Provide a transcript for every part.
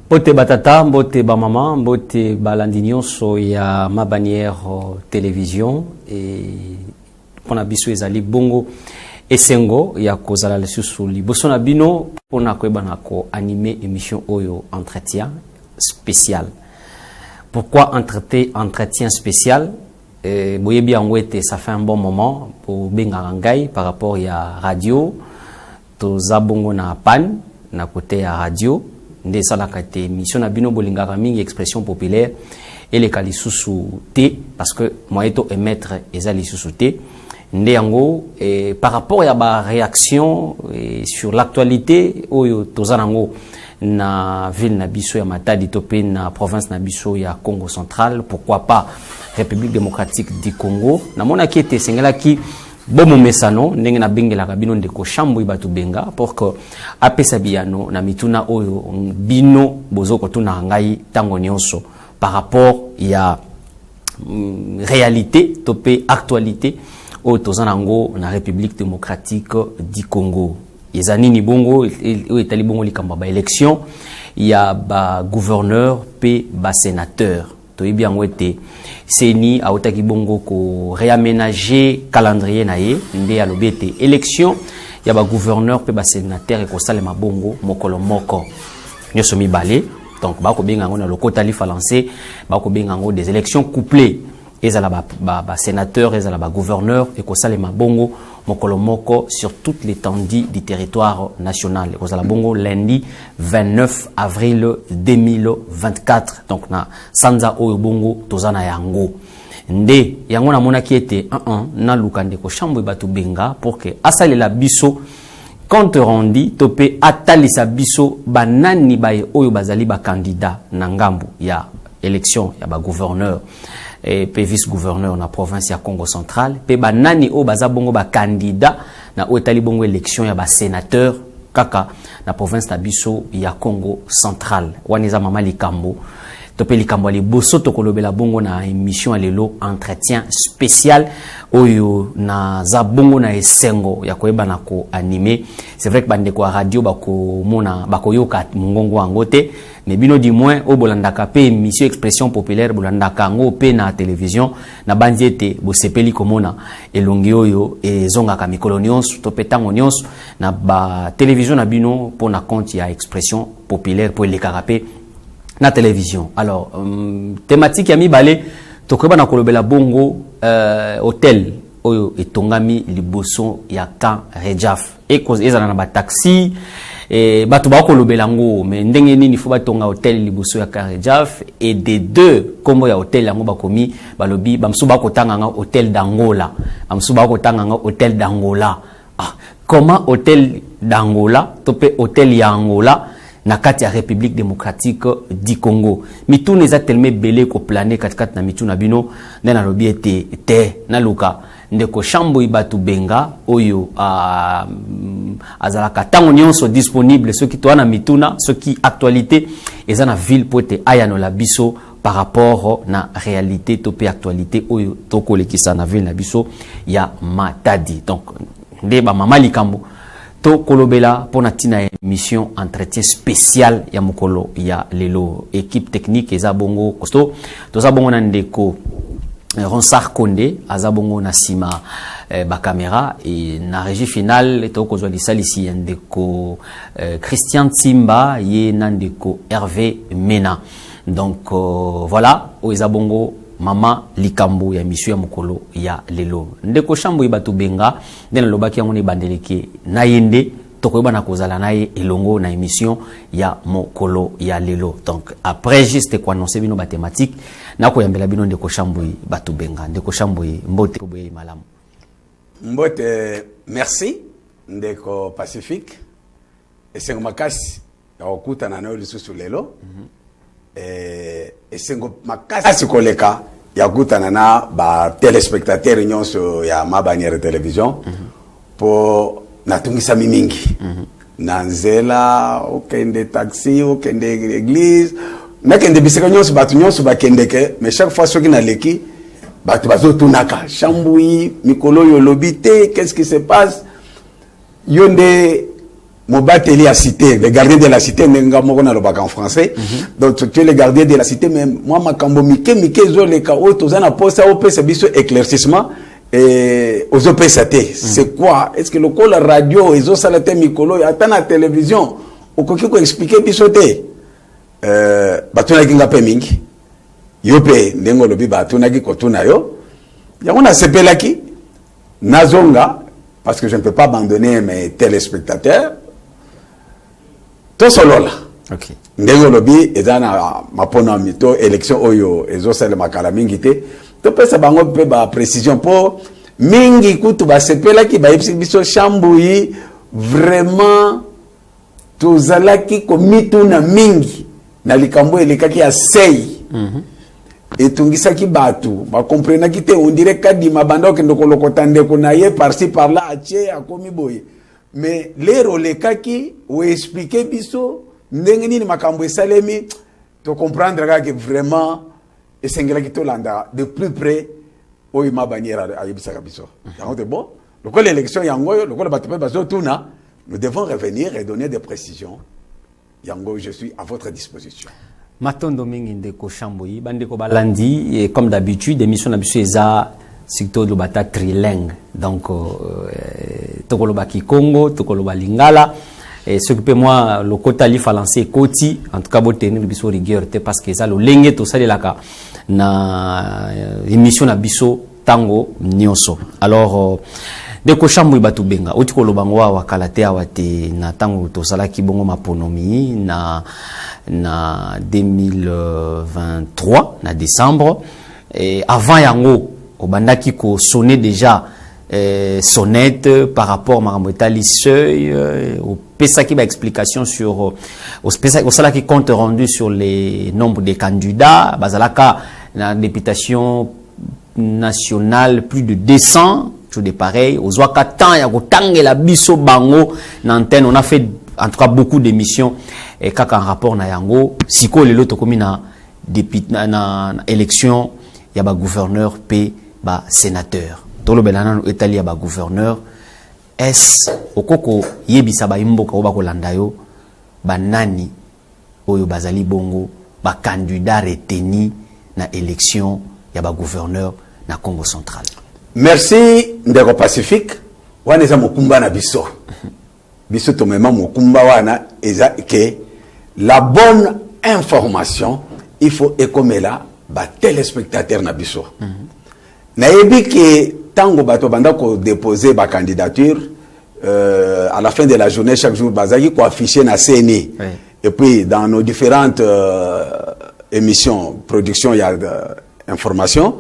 Bote batata, bote ba maman, bote balandi nyonso ya ma bannière télévision et pona biso ezali bongo esengo ya kozala lisusu liboso na bino pona koyebana ko animer émission oyo entretien spécial. Pourquoi entretien spécial? Boyebi angwete ça fait un bon moment pour benga ngai par rapport ya radio to zabongo na pan na côté ya radio. Nde salaka te mission na bino bolingaka mingi expression populaire et les kalisusu te parce que moi eto émettre ezali susu te nde yango par rapport ya ba réaction sur l'actualité oyo tozanango na ville na biso ya Matadi topé na province na biso ya Congo central, pourquoi pas République démocratique du Congo na mona ki ete sengela ki bomo mesano ndenge na bengela kabino ndeko shambu ibatu benga pour que apesa biano na mituna oyo bino bozoko tuna ngai tango nyonso par rapport ya réalité topé actualité au tozanango na République démocratique du Congo. Ezani ni bongo etali bongo likamba ba élection ya ba gouverneur pe ba sénateur. Toyebi yango ete seni aotaki bongo ko réaménager calendrier na ye nde alobi ete élection ya ba gouverneur pe ba sénateur ko salema bongo mokolo moko nyoso mibale donc ba ko benga ngo na lokota li français ba ko benga ngo des élections couplées ezala ba sénateur ezala ba gouverneur et ko salema bongo mokolo moko sur toute l'étendue du territoire national. Kozala bongo lundi 29 avril 2024. Donc na sanza oyo bongo tozana yango. Nde yango na mona ki ete na lukande ko chambo batu benga pour que asale la biso compte rendu topé atalisa biso banani baye oyo bazali ba candidat na ngambu ya élection ya ba gouverneur et pe vice-gouverneur na province ya Congo central pe banani o baza bongo ba candidat na otali bongo élection ya ba sénateur kaka na province na biso ya Congo central waniza mama likambo topé likambo li boso to kolobela bongo na émission lelo entretien spécial oyo na za bongo na esengo ya koyeba na ko animer. C'est vrai que bande ko radio bako mona bako yoka mungongo angote mais bino du moins o bolandaka pe émission expression populaire bolandaka ngo pe na télévision na bandiete bo sepeli komona elongi oyo ezongaka mikolo nyonso to petango nyonso na ba télévision na bino pona compte ya expression populaire pour les carapé na télévision. Alors thématique ya mibale tokoba na kolobela bongo hôtel oyo etongami liboso ya Camp Rejaf et cause ezana na ba taxi batu ba kolobela ngo mais ndenge nini faut batonga hôtel liboso ya Camp Rejaf et des deux kombo ya hôtel yango bakomi balobi bamsu ba kotanga nga hôtel d'Angola bamsu ba kotanga nga hôtel d'Angola. Comment hôtel d'Angola topé hôtel ya Angola na kati ya République démocratique du Congo mituna eza tellement belé ko planer kat na mituna bino na lobi ete te na luka ndeko chambo ibatu benga oyo azalaka tango nyonso disponible ceux qui toana mituna ceux qui actualité eza na ville pote ayano la biso par rapport na réalité topé actualité oyo tokolekisa na ville na biso ya Matadi. Donc ndeba mama likambo to kolobela pona tina émission entretien spécial ya mokolo ya lelo équipe technique eza bongo kosto toza bongo na ndeko Ronsar Konde azabongo na sima ba caméra et na régie finale to kozwa lisalisi ya ndeko Christian Tsimba ye na ndeko Hervé Mena. Donc voilà oezabongo mama likambo ya mission ya mokolo ya lelo ndeko shambo ibatu benga ndena lobaki yango ne bandeleke na yende tokoyeba na kozala naye elongo na émission ya mokolo ya lelo. Donc après juste ko annoncer bino ba thématique na ko yambela bino ndeko shambo ibatu benga ndeko shambo mbote boye malamu mbote. Merci ndeko Pacifique esengo makasi ya okutana na lisusu lelo esengo makasi koleka ya kutana na ba téléspectateurs nyonso ya mabanière télévision po natungisa mingi na nzela okende taxi okende église nakende bisika nyonso batu nyonso bakendeke mais chaque fois soki na leki batu bazotunaka chambui mikolo yo lobité qu'est-ce qui se passe yonde Mobateli a cité, les gardiens de la cité, en français. Donc, tu es les gardiens de la cité, mais moi, ma kambo mike zo le kao, tozana posa, ope, c'est biso éclaircissement, et aux OPSAT. C'est quoi? Est-ce que le col radio, ils ont salaté mikolo, attends la télévision, au kokiko expliquer bisoté. Batuna kinga pe mingi. Yope, ndengo lobi batuna ki kotuna yo. Yamona sepelaki, nazonga, parce que je ne peux pas abandonner mes téléspectateurs. Tout solo là. Ok. Ndengo lobi ezana mapona mito élection oyo ezosala makala mingi te. To pesa bango pe ba précision pour mingi kutu ba sepela ki ba biso chambuyi vraiment tozalaki komitu na mingi na likambo elekaki ya sei. Et tungisaki batu ba comprenaki te on dirait kadi mabanda ke ndoko lokotande kuna ye par-ci par-là atie akomi boye. Mais l'ero le kaki ou expliquer biso ndengeni ni makambo esalemi to comprendre que vraiment esengela ki to landa de plus près o ima bannière ayebisa biso. Donc bon, le col élection yango le col batu bazo tuna, nous devons revenir et donner des précisions. Yango, je suis à votre disposition. Matondo mingi ndeko Chamboyi bandeko balandi et comme d'habitude émission nabiso eza surtout le bata trilingue donc tokoloba Kikongo tokoloba Lingala et ce que peut moi le kotali falancer koti en tout cas bo tenir biso rigueur parce que ça le lenge to salelaka na émission nabiso tango nyonso alors ndeko Chamboyi batu benga otikoloba ngwa wakalate awate na tango to salaki bongo maponomi na 2023 na décembre et avant yango obandaki ko sonner déjà sonnette par rapport maramotali seuil au pesaki ba explication sur au sala qui compte rendu sur les nombres de candidats bazalaka na députation nationale plus de 200 tout de pareil aux waka temps ya ko tangela biso bango na antenne on a fait en tout cas beaucoup d'émissions et kaka en rapport na yango siko lelo tokomi na élection ya ba gouverneur p ba sénateur tolo belana etali ya ba gouverneur est okoko yebisa ba imboka oba ko landa yo ba nani oyo bazali bongo ba candidat retenu na élection ya ba gouverneur na Congo central. Merci ndeko Pacifique wana eza mokumba na biso biso to mema mokumba wana eza que la bonne information il faut ekomela ba téléspectateur na biso na yebi que tango bato banda ko déposer ba candidature à la fin de la journée chaque jour bazaki ko afficher na CNI et puis dans nos différentes émissions production il y a information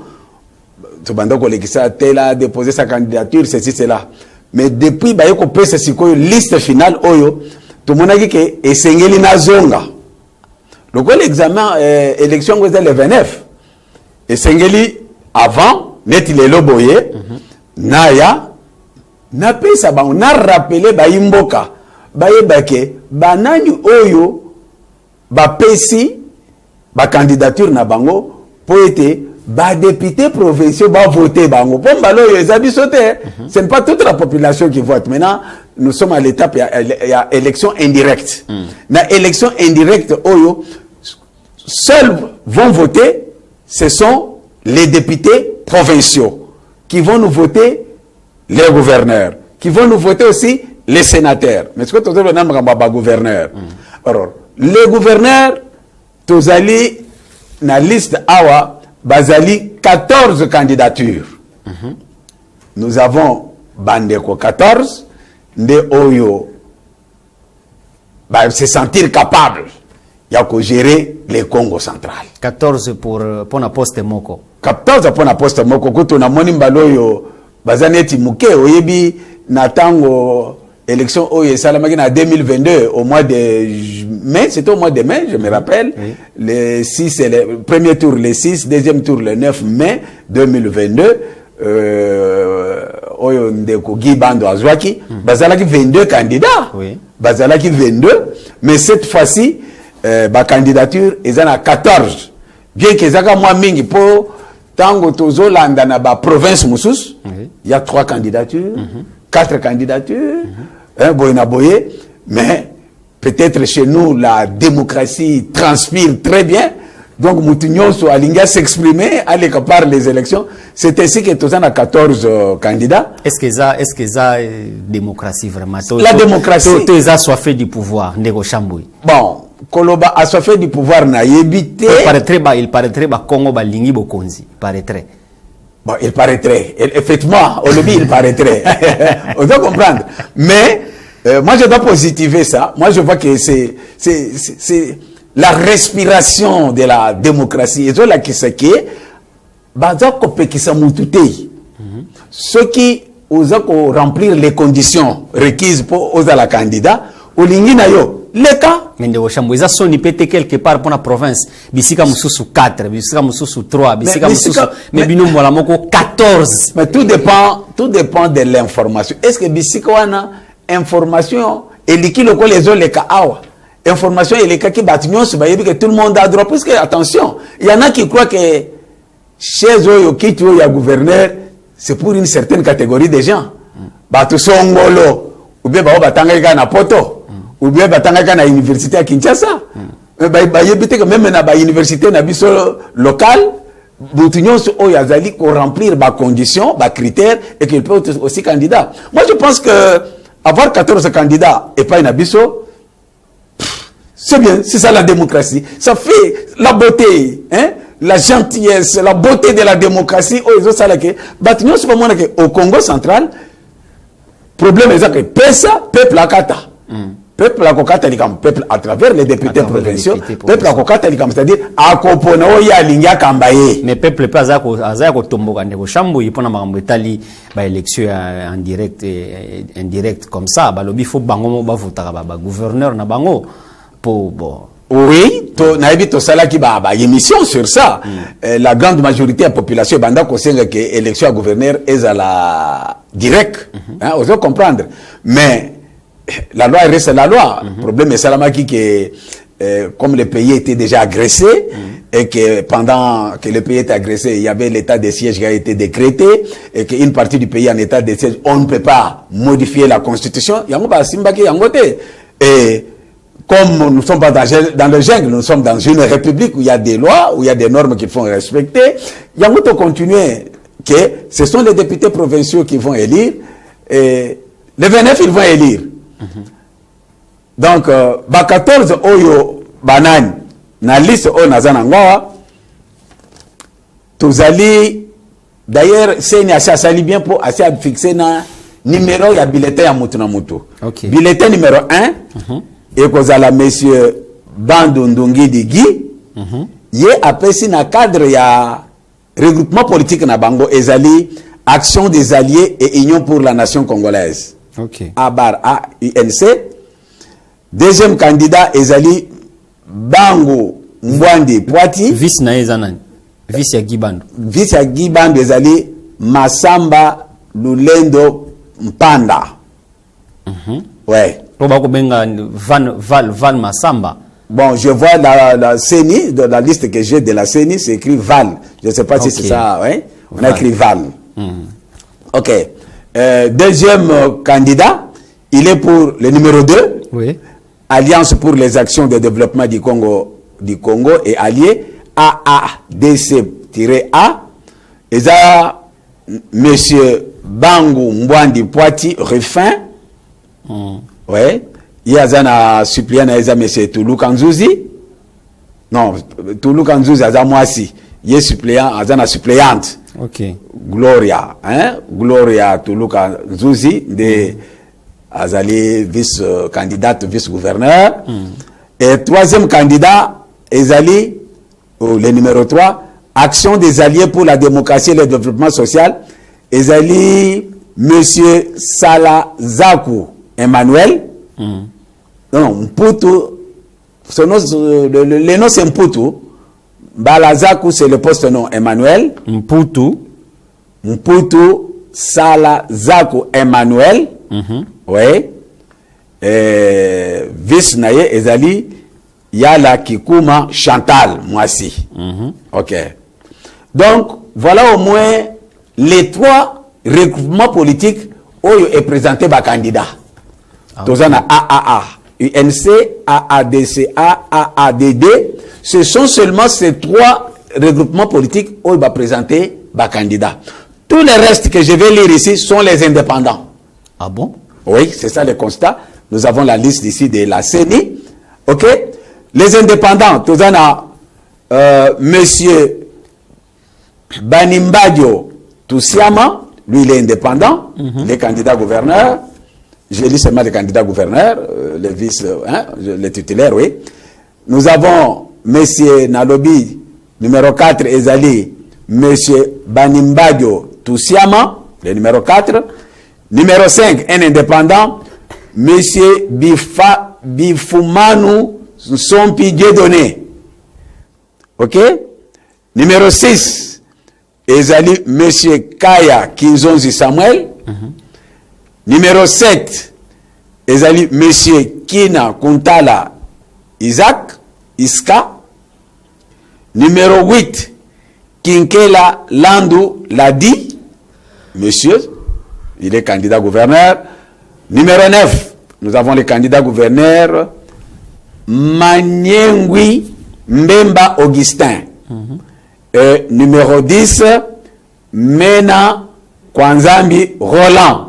to banda ko lekisa tela déposer sa candidature ceci cela mais depuis ba yeko pesa sikoyo liste finale oyo to monaki ke esengeli na zonga le quoi l'examen élection ko le 29 esengeli avant net le loboye naya na pesa ba on a rappelé ba imboka ba yebake banani oyo ba pesi ba candidature na bango po ete ba député provinciaux ba voter bango pombalo yo ezabi sauter ce n'est pas toute la population qui vote maintenant nous sommes à l'étape il y a élection indirecte na élection indirecte oyo seuls vont voter ce sont les députés provinciaux qui vont nous voter les gouverneurs qui vont nous voter aussi les sénateurs mais ce que tu as le nom ba gouverneur alors les gouverneurs tozali na liste awa bazali 14 candidatures. Nous avons bandeko 14 nde oyo se sentir capable ya ko gérer le Congo central. 14 pour na poste moko. 14 pour na poste moko kuto na moni mbaloyo bazaneti muke oyebi na tango élection oyo salamaki na 2022 au mois de mai, c'était au mois de mai, je me rappelle. Oui. Le 6 c'est le premier tour le 6, deuxième tour le 9 mai 2022. Oyo ndeko Guy Bando Azwaki, bazalaki 22 candidats. Oui. Bazalaki 22, mais cette fois-ci ba candidature ezana 14. Bien que ezaka moi mingi po tango tozo landa na ba province musus, il y a 3 candidatures, 4 candidatures. Boye na boye Mais peut-être chez nous, la démocratie transpire très bien. Donc, Moutignon soit aligné à s'exprimer, à l'écart les élections. C'est ainsi que tous a 14 candidats. Est-ce que ça démocratie vraiment? La démocratie. Tout ça soit fait du pouvoir, Nego Chamboui. Bon, Koloba a soit fait du pouvoir na yébité. Il paraîtrait Congo ba lingi bokonzi, paraîtrait. Bon, il paraîtrait. Effectivement, au lobby, il paraîtrait. On doit comprendre. Mais, moi, je dois positiver ça. Moi, je vois que c'est la respiration de la démocratie. Et là, qui c'est qui, ceux qui osent remplir les conditions requises pour oser la candidat, au lingina yo, les cas. Mais de chambo, ils sont pété quelque part pour la province. Bisika mususu 4, bisika mususu 3, bisika mususu, mais bino mola moko 14. Mais tout dépend de l'information. Est-ce que bisika wana information et liquide les autres les cas awa? Information et les cas qui battent que tout le monde a droit. Parce que, attention, il y en a qui croient que chez eux, qui tu es gouverneur, c'est pour une certaine catégorie de gens. Batu songolo, ou bien batanga na poto, ou bien batanga na université à Kinshasa. Même na université na biso locale, Boutignon o yazali ko remplir ba conditions, ba critères et qu'il peut être aussi candidat. Moi je pense que avoir 14 candidats et pas une abisso, c'est bien, c'est ça la démocratie. Ça fait la beauté, hein, la gentillesse, la beauté de la démocratie. Oh, ils ont ça là que, Bâtiment, c'est pas moi que au Congo central, problème est que peuple à kata. Peuple à kokata peuple à travers les députés provinciaux, peuple à kokata c'est-à-dire à kopono ya linga kambaye. Mais peuple pas à ko tomboka ndeko chambo yipona makambo etali ba élection en direct et indirect comme ça, ba lobi faut bango mo ba votaka ba gouverneur na bango. Bon. Oui, naïbi sala qui ba émission sur ça. La grande majorité de la population banda ko senga que élection à gouverneur est à la direct. Hein, on doit comprendre. Mais la loi reste la loi. Le problème est Salamaki que comme le pays était déjà agressé et que pendant que le pays était agressé, il y avait l'état de siège qui a été décrété et qu'une partie du pays en état de siège, on ne peut pas modifier la constitution. Et comme nous ne sommes pas dans le jungle, nous sommes dans une république où il y a des lois, où il y a des normes qu'il faut respecter. Il y a beaucoup continuer que ce sont les députés provinciaux qui vont élire. Et les 29, ils vont élire. Donc, 14 oyo banane na liste o nazana ngwa tozali d'ailleurs c'est une assez bien pour assez fixer na numéro ya bulletin ya mutu na mutu. Okay. Bulletin numéro 1 et kozala monsieur Bandu Ndungi Digi ye apesi na cadre ya regroupement politique na bango ezali Action des Alliés et Union pour la Nation Congolaise. Okay. AUNC. Deuxième candidat ezali Bango Mbwandi Poiti. Vice na ezanani. Vice ya Gibandu. Vice ya Gibandu ezali Masamba Lulendo Mpanda. Ouais. Val Masamba. Bon, je vois la CENI, de la liste que j'ai de la CENI, c'est écrit Val. Je ne sais pas si c'est ça, ouais. On a écrit Val. Ok. Deuxième candidat, il est pour le numéro 2. Oui. Alliance pour les actions de développement du Congo et alliés, AADC-A. Et ça, monsieur Bangu Mbwandi Poiti Ruffin. Ouais. Il y a un suppléant, il y a monsieur Toulou Kanzouzi. Non, Toulou Kanzouzi, il y a moi aussi. Il y a suppléant, il y a une suppléante. Ok. Gloria, hein? Gloria Toulou Kanzouzi, de Azali, vice-candidate, vice-gouverneur. Et troisième candidat, Ezali, le numéro 3, Action des Alliés pour la démocratie et le développement social. Ezali, monsieur Salazaku Emmanuel. Non, Mputu, le nom c'est Mputu. Balazaku, c'est le poste nom Emmanuel. Mputu Salazaku Emmanuel. Oui. Vice Naye Ezali, Yala Kikuma Chantal, moi aussi. Ok. Donc, voilà au moins les 3 regroupements politiques où est présenté par candidat. Tozana AAA. UNC, AADC, AADD, ce sont seulement ces 3 regroupements politiques où il va présenter des candidats. Tous les restes que je vais lire ici sont les indépendants. Ah bon? Oui, c'est ça le constat. Nous avons la liste ici de la CENI. OK? Les indépendants, tout en a monsieur Banimbadio Toussiama, lui il est indépendant, les candidats gouverneurs. Je lis seulement les candidats gouverneurs, les vice, les titulaires, oui. Nous avons monsieur Nalobi, numéro 4, Ezali, monsieur Banimbadio Toussiama, le numéro 4. Numéro 5, un indépendant, monsieur Bifumanu Sompi Dieudonné. OK? Numéro 6, Ezali, monsieur Kaya Kinzonzi Samuel. Numéro 7, Ezali, monsieur Kina Kuntala Iska. Numéro 8, Kinkela Landu Ladi, monsieur, il est candidat gouverneur. Numéro 9, nous avons les candidats gouverneurs Maniengui Mbemba Augustin. Et numéro 10, Mena Kwanzambi Roland.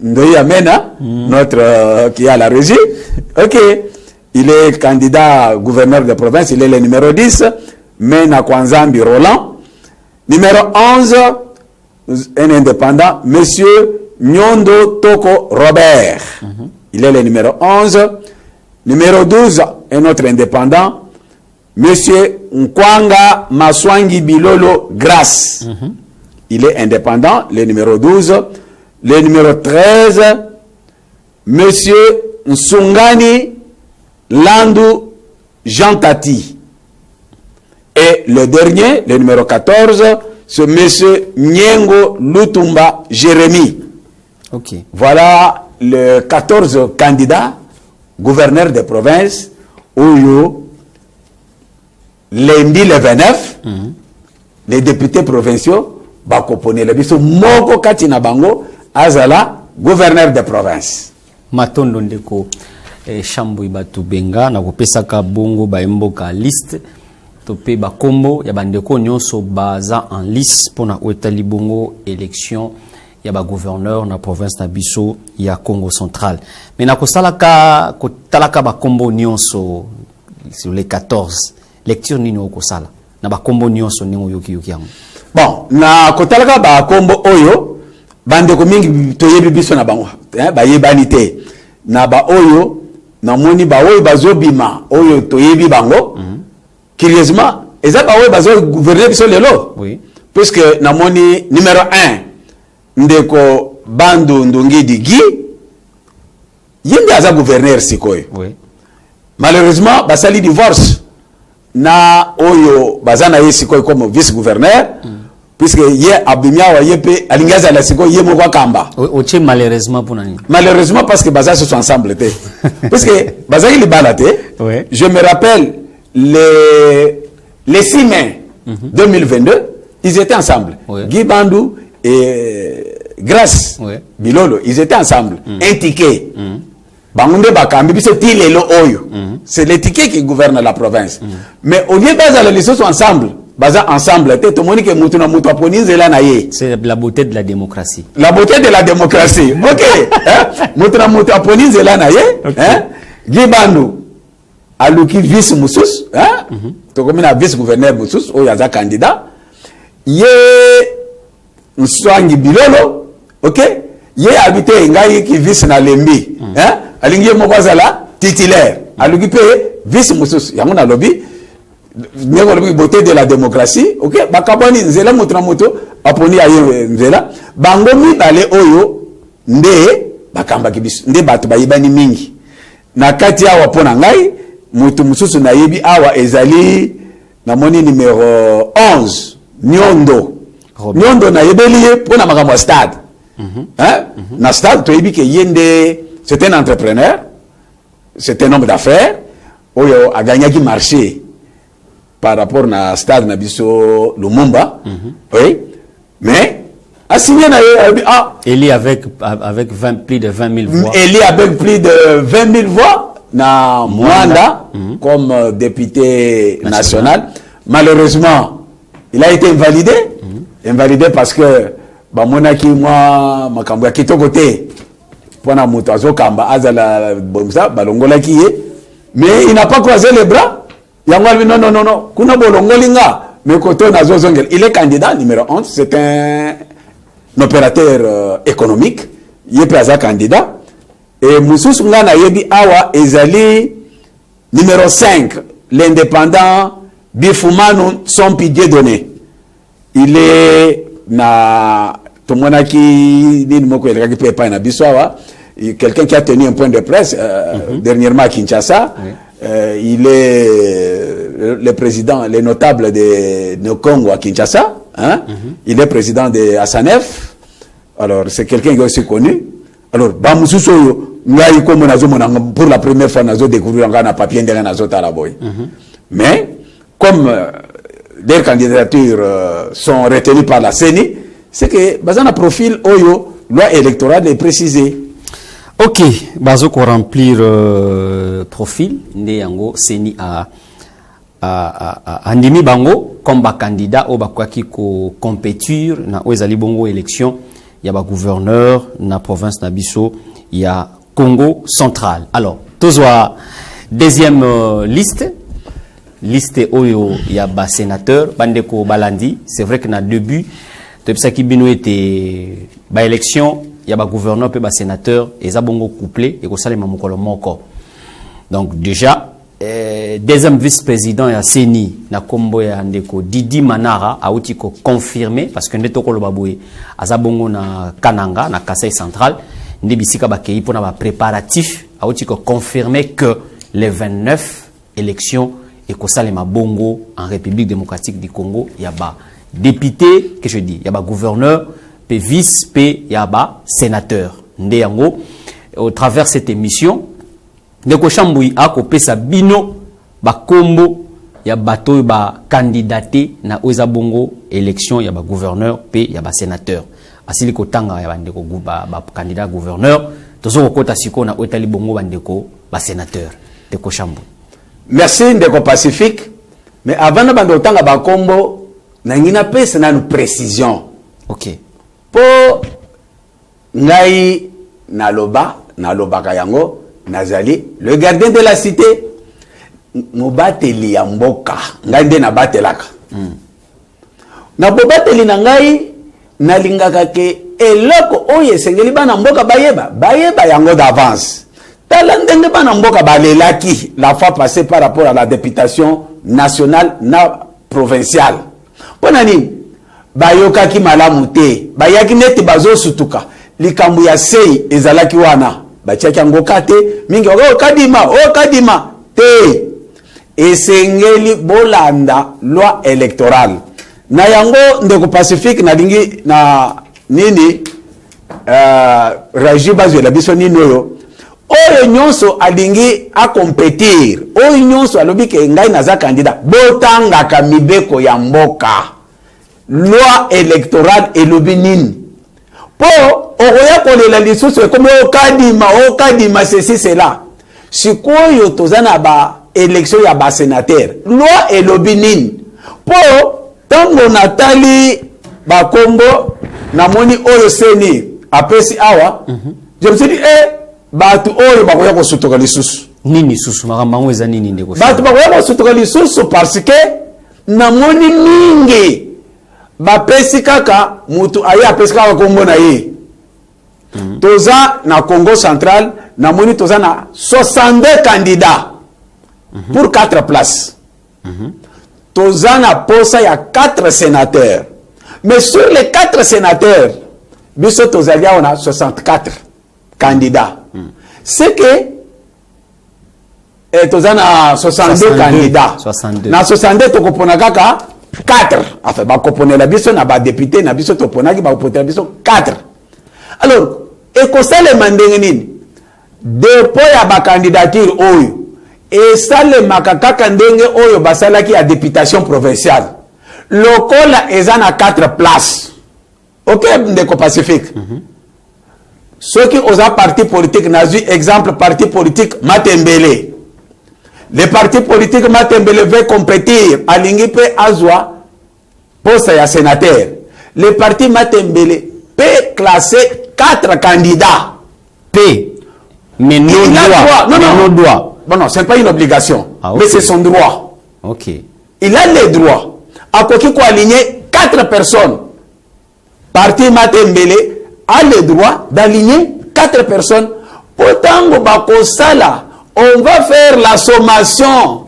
Ndoya Mena, notre qui a la régie. OK. Il est candidat gouverneur de province, il est le numéro 10. Mena Kwanzambi Roland. Numéro 11, un indépendant, monsieur Nyondo Toko Robert. Il est le numéro 11. Numéro 12, un autre indépendant, monsieur Nkwanga Maswangi Bilolo Grace. Il est indépendant, le numéro 12. Le numéro 13, monsieur Nsungani Landu Jean Tati. Et le dernier, le numéro 14, c'est monsieur Nyengo Lutumba Jérémy. Ok. Voilà les 14 candidats gouverneurs de province où lundi le 29, les députés provinciaux bakopone le biso moko katina bango azala gouverneur de province. Matondo ndeko Shambo ibatu benga na kopesaka bongo ba mboka liste topé ba kombo ya bandeko nyonso baza en liste pona otali bongo élection ya ba gouverneur na province na biso ya Congo central. Mais na kosalaka kotalaka ba kombo nyonso sur les 14 lecture nini okosala na ba kombo nyonso ningo yoki yango. Bon, na kotalaka ba kombo oyo bandeko mingi toyebi biso na bango ba yebani te na ba oyo na moni ba oyo bazobima oyo toyebi bango curieusement eza ba oyo bazo gouverner biso lelo. Oui. Puisque na moni numéro 1 ndeko Bandu Ndongidi Gi yindi aza gouverneur sikoyo. Oui. Malheureusement basali divorce na oyo bazana ye sikoyo comme vice gouverneur puisque ye abimia wa yepe alingaza la sikoyo ye moko kamba. Oche malheureusement pour nani? Malheureusement parce que baza se sont ensemble té. Parce que baza li balaté. Oui. Je me rappelle les 6 mai 2022, ils étaient ensemble. Oui. Guy Bandou et Grace Bilolo, ils étaient ensemble. Un ticket. Bangunde Bakambi, puis c'est Tilelo Oyo. C'est les tickets qui gouvernent la province. Mais au lieu de les sont ensemble, baza ensemble, tout le monde qui est moutouna moutoua poni zela na ye. C'est la beauté de la démocratie. La beauté de la démocratie. OK. Moutouna moutoua poni zela na ye. Guy Bandou aluki vice Moussous, to comme na vice gouverneur Moussous, oyo aza candidat. Ye Nswangi Bilolo, OK? Ye habité ngai ki vice na Lembi, alingi moko zala titulaire, aluki pe vice Moussous, yango na lobby, ngeko lobby beauté de la démocratie, OK? Bakaboni nzela mutra moto aponi aye nzela, bango mibale oyo nde bakamba kibiso, nde bato bayebani mingi. Na kati awa pona ngai, mutu mususu na yebi awa ezali na moni numéro 11, Nyondo. Nyondo na yebeli pour na makambo stade. Na stade to yebi ke yende c'est un entrepreneur, c'est un homme d'affaires oyo a gagné qui marché par rapport na stade na biso Lumumba. Oui. Mais a signé Eli avec plus de 20 000 voix. Eli avec plus de 20 000 voix na Mwanda comme député national. Malheureusement, il a été invalidé. Invalidé parce que bamonaki moi makambo ya kitoko te pona muto azokamba azala bomsa balongolaki ye, mais il n'a pas croisé les bras. Yango non kuna bolongolinga mais koto nazozongel. Il est candidat numéro 1, c'est un opérateur économique, il est candidat. Et Moussous Ngana Yebi Awa ezali numéro 5, l'indépendant Bifumanu son pilier donné. Il est na tomonaki ni moko elaki pe pa na biswawa, quelqu'un qui a tenu un point de presse dernièrement à Kinshasa. Il est le président, le notable de Congo à Kinshasa, hein? Il est président de Asanef. Alors c'est quelqu'un qui est aussi connu. Alors Bamoussouso ngai comme pour la première fois nazo découvrir un papier derrière nazo talaboy. Mais comme des candidatures sont retenues par la CENI, c'est que bazana profil oyo loi électorale est précisé. Ok, bazo ko remplir profil nde yango CENI a ndimi bango comme ba candidat au bakwaki ko compétir na ezali bongo élection ya ba gouverneur na province na biso ya Congo central. Alors, tozwa deuxième liste oyo ya ba sénateur bandeko balandi. C'est vrai que na début tepsa ki bino était ba élection ya ba gouverneur pe ba sénateur eza bongo couplé et ko salema mokolo moko. Donc déjà deuxième vice-président ya CENI na kombo ya ndeko Didi Manara auti ko confirmer parce que ndeto ko lobaboye azabongo na Kananga na Kasai central ndebisika bakei pona ba préparatif auti ko confirmer que les 29 élections et ko salema bongo en République démocratique du Congo ya ba député que je dis ya ba gouverneur pe vice pe ya ba sénateur nde yango au travers cette émission ndeko Chambui a ko pesa bino ba kombo ya bato ba candidaté na oza bongo élection ya ba gouverneur pe ya ba sénateur asili ko tanga ya bandeko ba candidat gouverneur tozo ko kota siko na otali bongo bandeko ba sénateur ndeko Chambui. Merci ndeko Pacifique, mais avant na bando tanga ba kombo na ngina pesa na précision. OK. Po ngai na loba kayango nazali le gardien de la cité mobateli ya mboka ngai nde na batelaka na bobateli na ngai nalingaka ke eloko oyo esengeli bana mboka bayeba yango d'avance tala ndenge bana mboka balelaki la fois passée par rapport à la députation nationale na provinciale pona nini bayokaki malamu te bayaki neti bazosutuka likambo ya sei ezalaki wana bachaki ngoka te mingi kadima te esengeli bolanda loi électorale na yango ndeko Pacifique na lingi na nini Raji bazwela biso nini oyo nyonso alingi a compétir oyo nyonso alobi ke ngai naza candidat botangaka mibeko ya mboka loi électorale elobi nini po okoya kolela lisusu ekomi okadima ceci cela sikoyo tozana ba élection ya ba sénateur loi elobi nini po tango natali ba kombo namoni oyo CENI apesi awa je me suis dit batu oyo bakoya kosutoka lisusu nini susu makambo eza nini ndeko batu bakoya kosutoka lisusu parce que namoni mingi bapesi kaka mutu aye apesi kaka kombo na ye toza na Congo central namoni toza na 62 candidats pour 4 places toza na posa ya 4 sénateurs mais sur les 4 sénateurs biso tozali on a 64 candidats c'est que toza na 62 candidats 62. na 62 tokopona kaka 4 enfin bakoponela biso na ba député na biso toponaki bakopotela biso 4 alors ekosalema ndenge nini depo ya ba candidature oyo esalemaka kaka ndenge oyo basalaki ya députation provinciale lokola eza na 4 places Ok, ndeko Pacifique. Ceux qui ont un parti politique, n'a vu exemple parti politique Matembele. Les partis politiques Matembele veulent compétir à l'Ingipe Azwa poste à sénateur. Le parti Matembele peut classer 4 candidats. P. Mais non droit. Non, droit. Bon, non, ce n'est pas une obligation. Ah, okay. Mais c'est son droit. Ok. Il a le droit. À quoi qu'il aligner 4 personnes. Parti Matembele a le droit d'aligner 4 personnes. Pourtant, on va faire la sommation.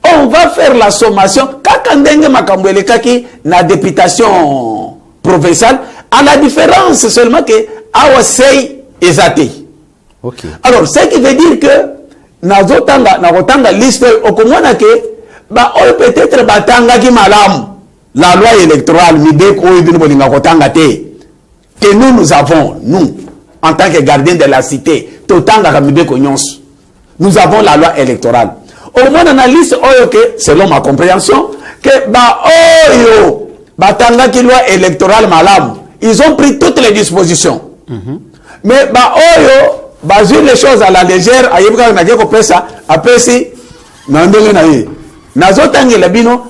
On va faire la sommation. Kakandenge makambwele kaki na députation provinciale. À la différence seulement que Awasei ezate. Ok. Alors, ce qui veut dire que na liste okomona ke ba peut-être batanga ki malam la loi électorale mideko ibino bolinga kotanga te que nous avons en tant que gardiens de la cité totanga ka mideko nyonso. Nous avons la loi électorale. Au moins dans la liste que selon ma compréhension que batanga ki loi électorale malam, ils ont pris toutes les dispositions. Mais basent les choses à la légère, après si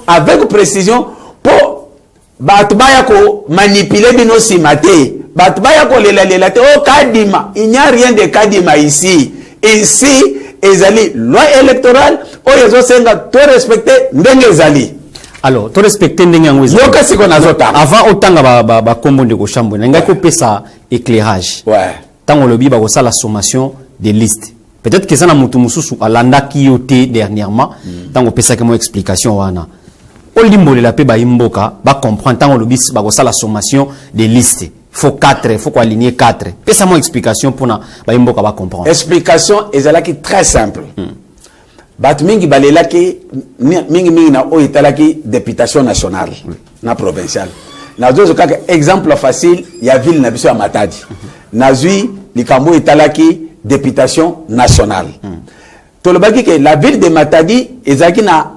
avec précision pour manipuler bino simate kadima. Il n'y a rien de kadima ici. Ici ezali loi électorale to respecter ndenge ezali. Alors to respecter ndenge yango avant otanga ba kombo de koshambo nga ko pesa éclairage. Ouais. Tant on le dit, ça la sommation des listes. Peut-être que ça n'a mutumusou à l'anda qui yoté dernièrement. Tant on peut ça que mon explication wana. Au limbo la paix ba imboka ba comprendre tant on le dit ça la sommation des listes. Faut 4, il faut aligner 4. Et ça mon explication pour na ba imboka ba comprendre. Explication est là qui très simple. Bat mingi balela ki mingi na o itala ki députation nationale na provinciale. Na deux cas exemple facile, il y a ville na biso ya Matadi. Nazui likambo italaki députation nationale. Tolobaki que la ville de Matadi ezaki na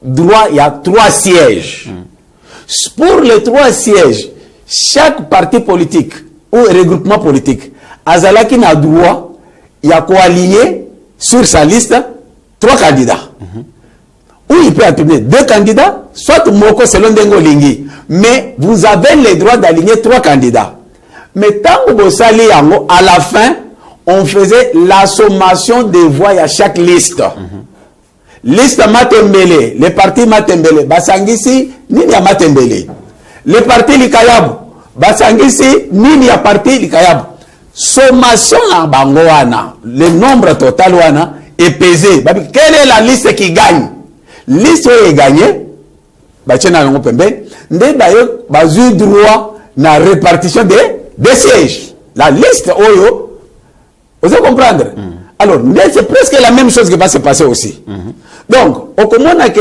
droit il y a 3 sièges. Pour les 3 sièges, chaque parti politique ou regroupement politique azalaki na droit il y a co-aligné sur sa liste 3 candidats. Ou il peut attribuer 2 candidats, soit moko selon dengo lingi. Mais vous avez le droit d'aligner 3 candidats. Mais tant que vous allez à la fin, on faisait la sommation des voix à chaque liste. Liste Matembele, le parti Matembele, Basangisi, nini ya Matembele. Le parti Likayabu, Basangisi, nini ya parti Likayabu. Sommation à Bangoana, le nombre total wana est pesé. Quelle est la liste qui gagne? Liste qui est gagnée, Bachena Longo Pembe, nde bayo bazu droit na répartition des sièges. La liste Oyo, vous allez comprendre. Alors, c'est presque la même chose qui va se passer aussi. Donc, au commun que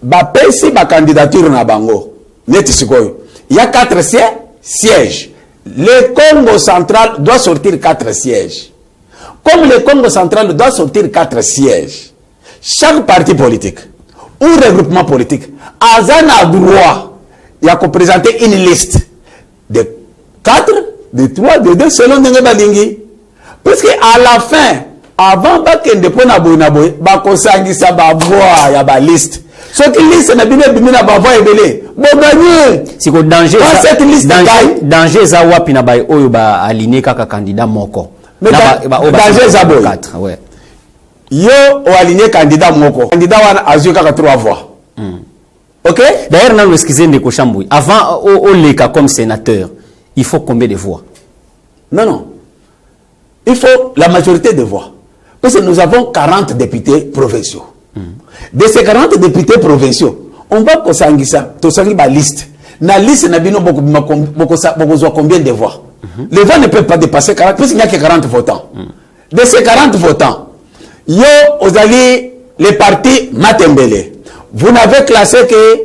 bapesi ba candidature na bango, il y a 4 sièges. Le Congo central doit sortir 4 sièges. Comme le Congo central doit sortir 4 sièges, chaque parti politique ou regroupement politique a un droit il y a présenter une liste de 4, de 3, de 2 selon Balingi. Parce qu'à la fin, avant que ne pona bonaboy, bakosangisa ba voix ya ba liste. Ce qui liste na bino bimina ba voix ebele. Bon gagner. Si ko danger cette liste danger za wapi na ba oyo ba aligner kaka candidat moko. Danger za boy. 4, ouais. Yo o aligner candidat moko. Candidat wana azu kaka 3 voix. OK? D'ailleurs, dans le excusez de Kochamboui, avant au Leka comme sénateur, il faut combien de voix? Non. Il faut la majorité de voix. Parce que nous avons 40 députés provinciaux. De ces 40 députés provinciaux, on va consanguer ça, la liste. La liste n'a pas combien de voix? Les voix ne peuvent pas dépasser 40, puisqu'il n'y a que 40 votants. De ces 40 votants, yo, vous allez les partis Matembele. Vous n'avez classé que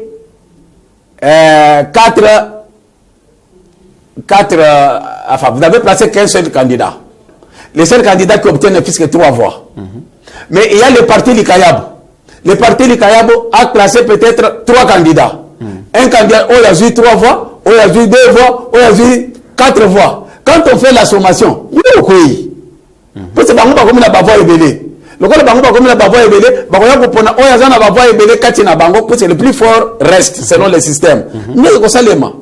4, enfin, vous n'avez placé qu'un seul candidat. Le seul candidat qui obtient ne plus que 3 voix. Mais il y a le parti Likayabo. Le parti Likayabo a classé peut-être 3 candidats. Un candidat, on a vu 3 voix, on a vu 2 voix, on a vu 4 voix. Quand on fait la sommation, il y a oui. Parce que bango comme la voix est belée. Le cas bango comme la voix est belée, bango ya kopona on ya na voix est belée kati na bango parce que le plus fort reste selon le système. Mais ko salema.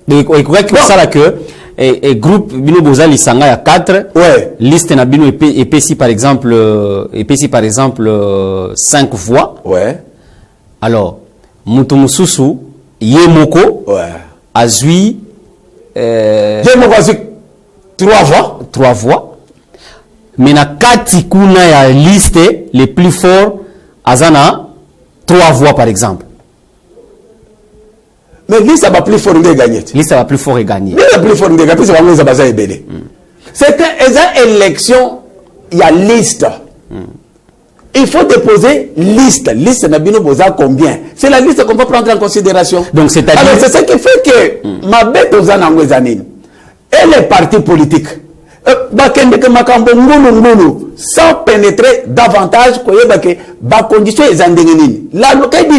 Donc il croit que ça là que et groupe bino boza lisanga ya 4 ouais. Liste na bino épesi par exemple 5 voix. Ouais. Alors mutu mususu yemoko ouais. Azui yemoko azui 3 voix. Mais na kati kuna ya liste les plus forts azana 3 voix par exemple. Mais liste va plus fort de gagner. Liste va plus fort et gagner. Liste va plus fort de gagner parce que vraiment ça va belé. C'est que les élections il y a liste. Il faut déposer liste. Liste na bino boza combien? C'est la liste qu'on va prendre en considération. Donc c'est-à-dire alors c'est ça qui fait que ma bête aux anangwezanine et les partis politiques sans pénétrer davantage que conditions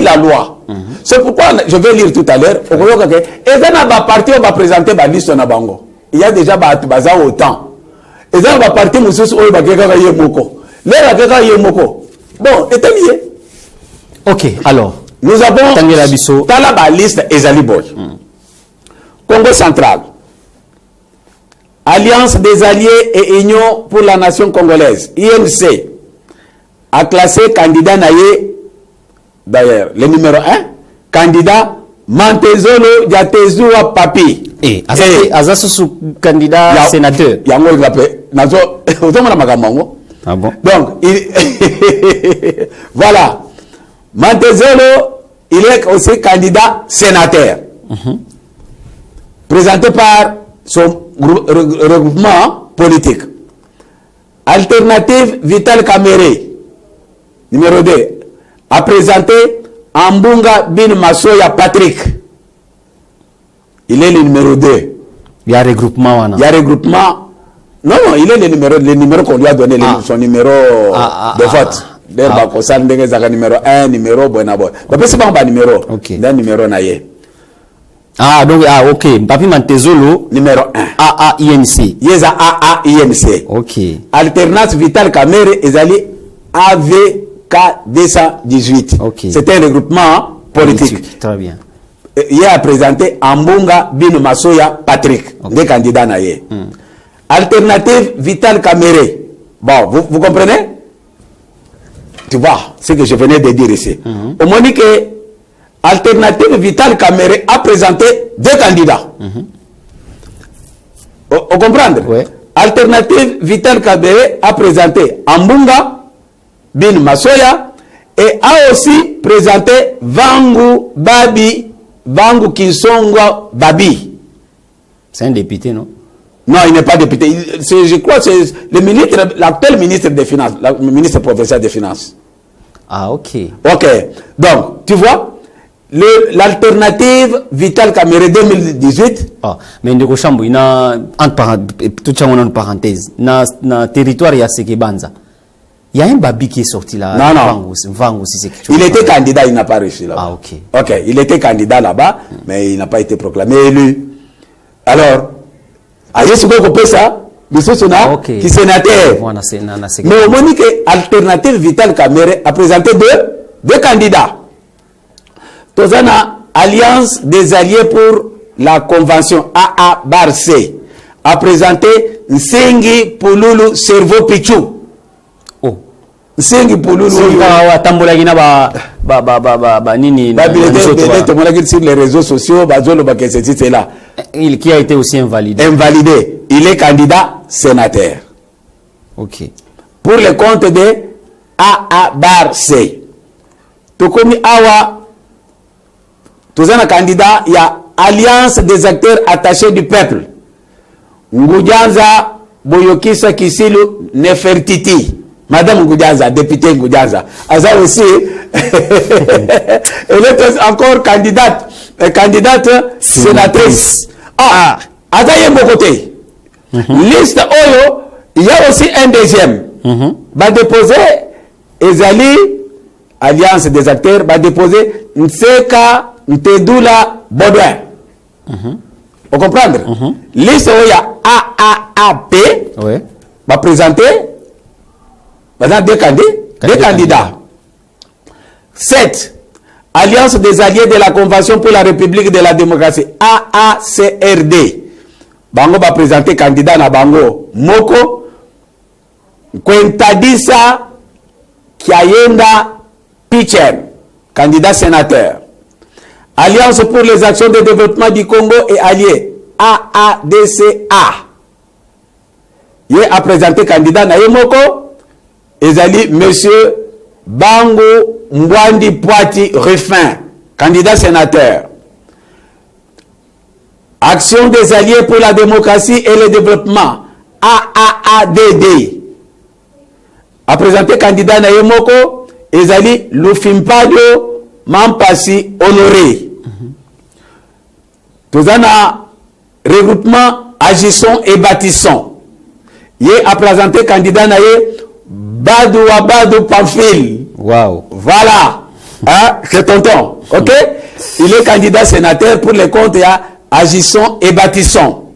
la loi. C'est pourquoi je vais lire tout à l'heure. On va présenter la liste na bango. Il y a déjà autant. Et ça va partir bon, et lié. Ok, alors nous avons la liste Ezali Boy. Congo central. Alliance des Alliés et Union pour la Nation congolaise, INC, a classé candidat Naye, d'ailleurs, le numéro 1, candidat Mantezolo Diatezua Papi. Et Azasusu candidat sénateur. Yango il l'appelle. Nazo, ah bon? Donc, voilà. Mantezolo, il est aussi candidat sénateur. Présenté par son regroupement politique. Alternative Vital Kamere, numéro 2, a présenté Ambunga Bin Masoya Patrick. Il est le numéro 2. Il y a regroupement. Il y a regroupement. Non, il est le numéro qu'on lui a donné, son numéro de vote. Numéro 1, numéro Buenaboy. C'est pas un numéro. Un numéro naïe. Ah, donc, ok. Papi Mantezolo. Numéro 1. INC. Yeza INC. Ok. Alternance Vital Kamere, Ezali AVK 218. Ok. C'est un regroupement politique. Très bien. Il a présenté Ambunga Bin Masoya Patrick, des candidats naïe. Alternative Vital Kamere. Bon, vous comprenez? Tu vois ce que je venais de dire ici. Au moment que Alternative Vital Kamere a présenté 2 candidats. Vous comprenez? Oui. Alternative Vital Kamere a présenté Ambunga Bin Masoya et a aussi présenté Vangu Kinsongwa Babi. C'est un député, non? Non, il n'est pas député. Je crois que c'est le ministre, l'actuel ministre des Finances, le ministre provincial des Finances. Ah, ok. Ok. Donc, tu vois, l'alternative Vital Kamere 2018. Ah, mais Ndeko Chambo, il y a une parenthèse. Dans le territoire, il y a Sekebanza. Il y a un babi qui est sorti là. Non. Il était candidat, il n'a pas réussi là-bas. Ah, ok. Ok, il était candidat là-bas, mais il n'a pas été proclamé élu. Alors, Ayesu Koko ça, qui sénateur. Mais au moment que Alternative Vital Kamere a présenté deux candidats. Tozana Alliance des Alliés pour la Convention AA-BARC a présenté Nsengi Pululu Cerveau Pichou. Oh. Nsengi Pululu. Sur les réseaux sociaux, là. Qui a été aussi invalidé. Invalidé. Il est candidat sénateur. Ok. Pour le compte de AA-BARC. Tokomi Awa. Tous un candidat, il y a Alliance des acteurs attachés du peuple. Ngujanza Boyokisa Kisilu Nefertiti. Madame Ngujanza, députée Ngujanza. Aza aussi, elle est encore candidate sénatrice. Ah, Aza y est mon côté. Liste Oyo, il y a aussi un deuxième. Va déposer Ezali, Alliance des acteurs, va déposer Nseka Ntedula Baudouin. Vous comprenez? Liste où il y a AAAP. Oui. Va présenter deux candidats. 7. Alliance des alliés de la Convention pour la République de la démocratie. AACRD. Bango va présenter candidat na bango. Moko. Kwentadisa Kiayenda Pichen. Candidat sénateur. Alliance pour les actions de développement du Congo et alliés. AADCA. Il a présenté candidat na Yemoko. Ezali monsieur Bango Mwandi Poiti Ruffin, candidat sénateur. Action des alliés pour la démocratie et le développement. AAADD. A présenté candidat na Yemoko. Ezali Lufimpadio Mampasi Honoré. Tous un regroupement agissons et bâtissons. Il a présenté candidat na Badou Abadou Pamphile. Wow. Voilà. Hein, c'est tonton. Ok? Il est candidat sénateur pour les comptes et agissons et bâtissons.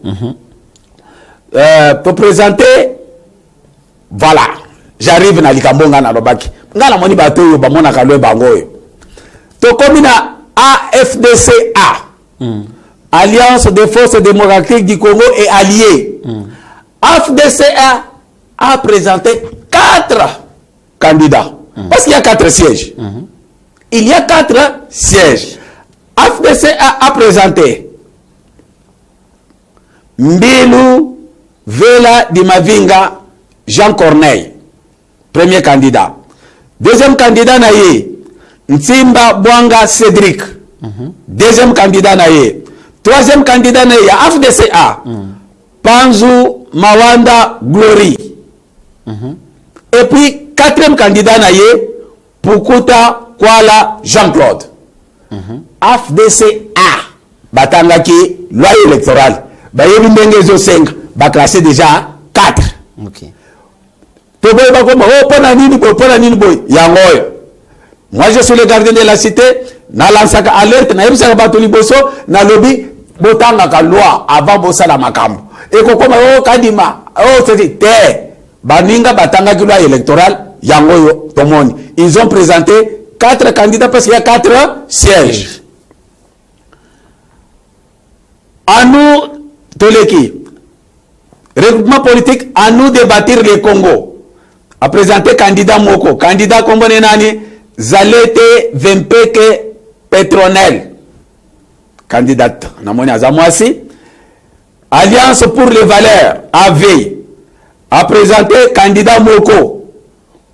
Pour présenter, voilà. J'arrive na Likambonga na Lobaki. Ngala moni bato yo bamona kalwe bangoyo. To komina AFDCA. Alliance des forces démocratiques du Congo et alliés. AFDCA a présenté 4 candidats. Parce qu'il y a 4 sièges. Il y a 4 sièges. AFDCA a présenté Mbilu Vela Dimavinga Jean Corneille. Premier candidat. Deuxième candidat naye Ntimba Bwanga Cédric. Deuxième candidat naye. Troisième candidat naye AFDCA. Panzu Mawanda Glory. Et puis, 4e candidat naye, Pukuta Kuala Jean-Claude. AFDCA. Batangaki, loi électorale. Bayebi Mbengezo 5, ba classé déjà 4. Ok. Toboy bakoma, oh, pona nini boy, yangoy. Moi, je suis le gardien de la cité, na lansaka alerte, na yebisaka bato liboso, na lobby, botanga ka loi avant bosala makambo. Et kokoma, oh, kadima, oh, c'est te. Baninga batanga ki loi électorale, yangoyo, tomoni. Ils ont présenté 4 candidats parce qu'il y a 4 sièges. À nous, Toleki, regroupement politique, à nous de bâtir le Congo. A présenté candidat Moko. Candidat Congo Nenani, Zalete Vempeke Petronel. Candidate Namoni Azamouassi. Alliance pour les valeurs, AV. A présenté candidat Moko.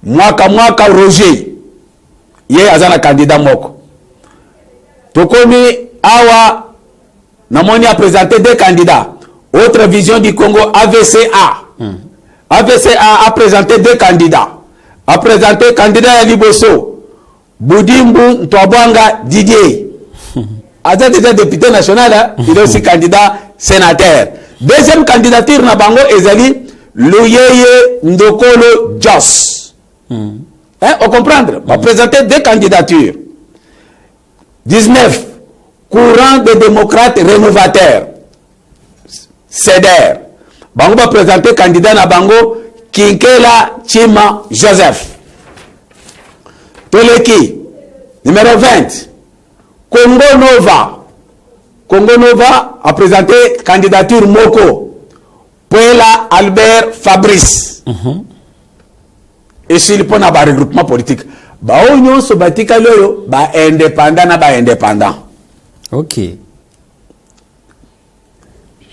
Mwaka Roger. Yé Azana candidat Moko. Tokomi Awa Namoni a présenté 2 candidats. Autre vision du Congo, AVCA. AVCA a présenté 2 candidats. A présenté candidat Yaliboso. Boudimbu Ntwabwanga Didier. Aza déjà député national, hein? Il est aussi candidat sénateur. Deuxième candidature na bango ezali Louyeye Ndokolo Jos. Hein, on comprendre? On va présenter 2 candidatures. 19. Courant des démocrates rénovateurs. CEDER. Bango va présenter candidat na bango Kinkela Chima Joseph. Toleki. Numéro 20. Congo Nova. Congo Nova a présenté candidature Moko. Puela Albert Fabrice. Et s'il peut avoir un regroupement politique. Ba onyo so batika loyo ba indépendant na ba indépendant. Ok.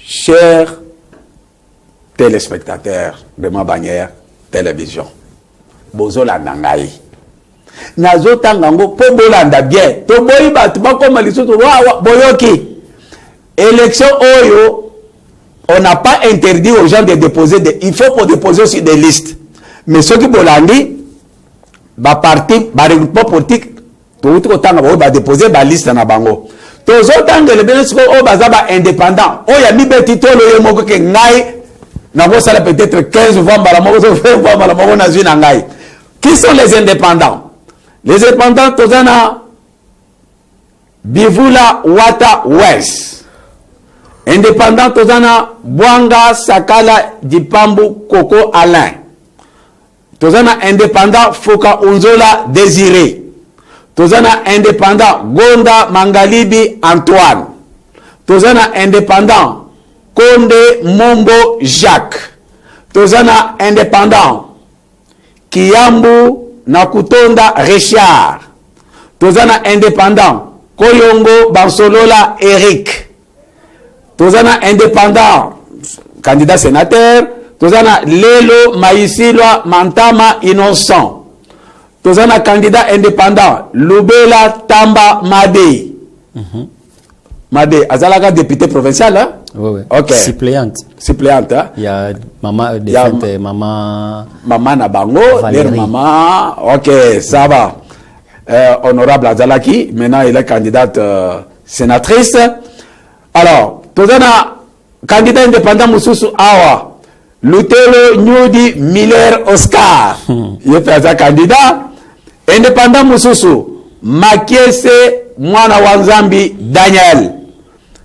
Chers téléspectateurs de ma bannière télévision, bozolanda ngai. Nazotanga ngo po bolanda bien. To boyi batu bakoma lisutu wa boyoki. Élection oyo, on n'a pas interdit aux gens de déposer il faut pour déposer aussi des listes. Mais ceux qui bolandi ba parti ba regroupement politique to tanga ba déposer ba liste na bango. Tozotanga le benesko o bazaba indépendant. O ya mi betitolo ye moko ke ngai na bo sala peut-être 15 fois mbala moko so fait fois mbala moko na zina ngai. Qui sont les indépendants? Les indépendants tozana Bivula Wata West. Indépendant tozana Bwanga Sakala Dipambu Koko Alain. Tozana indépendant Foka Unzola Désiré. Tozana indépendant Gonda Mangalibi Antoine. Tozana indépendant Konde Mombo Jacques. Tozana indépendant Kiyambu Nakutonda Richard. Tozana indépendant Koyongo Bansolola Eric. Tozana indépendant candidat sénateur. Tozana Lelo Maïsilwa Mantama Innocent. Tozana candidat indépendant Lubela Tamba Made. Made, Azalaka député provincial, hein? Oui. Ok. Suppléante. Suppléante, hein? Il y a maman, maman. Maman Nabango, Valérie. leur maman. Ok, ça va. Honorable Azalaki, maintenant il est candidate sénatrice. Alors, Tozana candidat indépendant Moussousou Awa. Lutelo Nyudi Miller Oscar. Il est un candidat. Indépendant Moussousou. Makiese Mwana Wanzambi Daniel.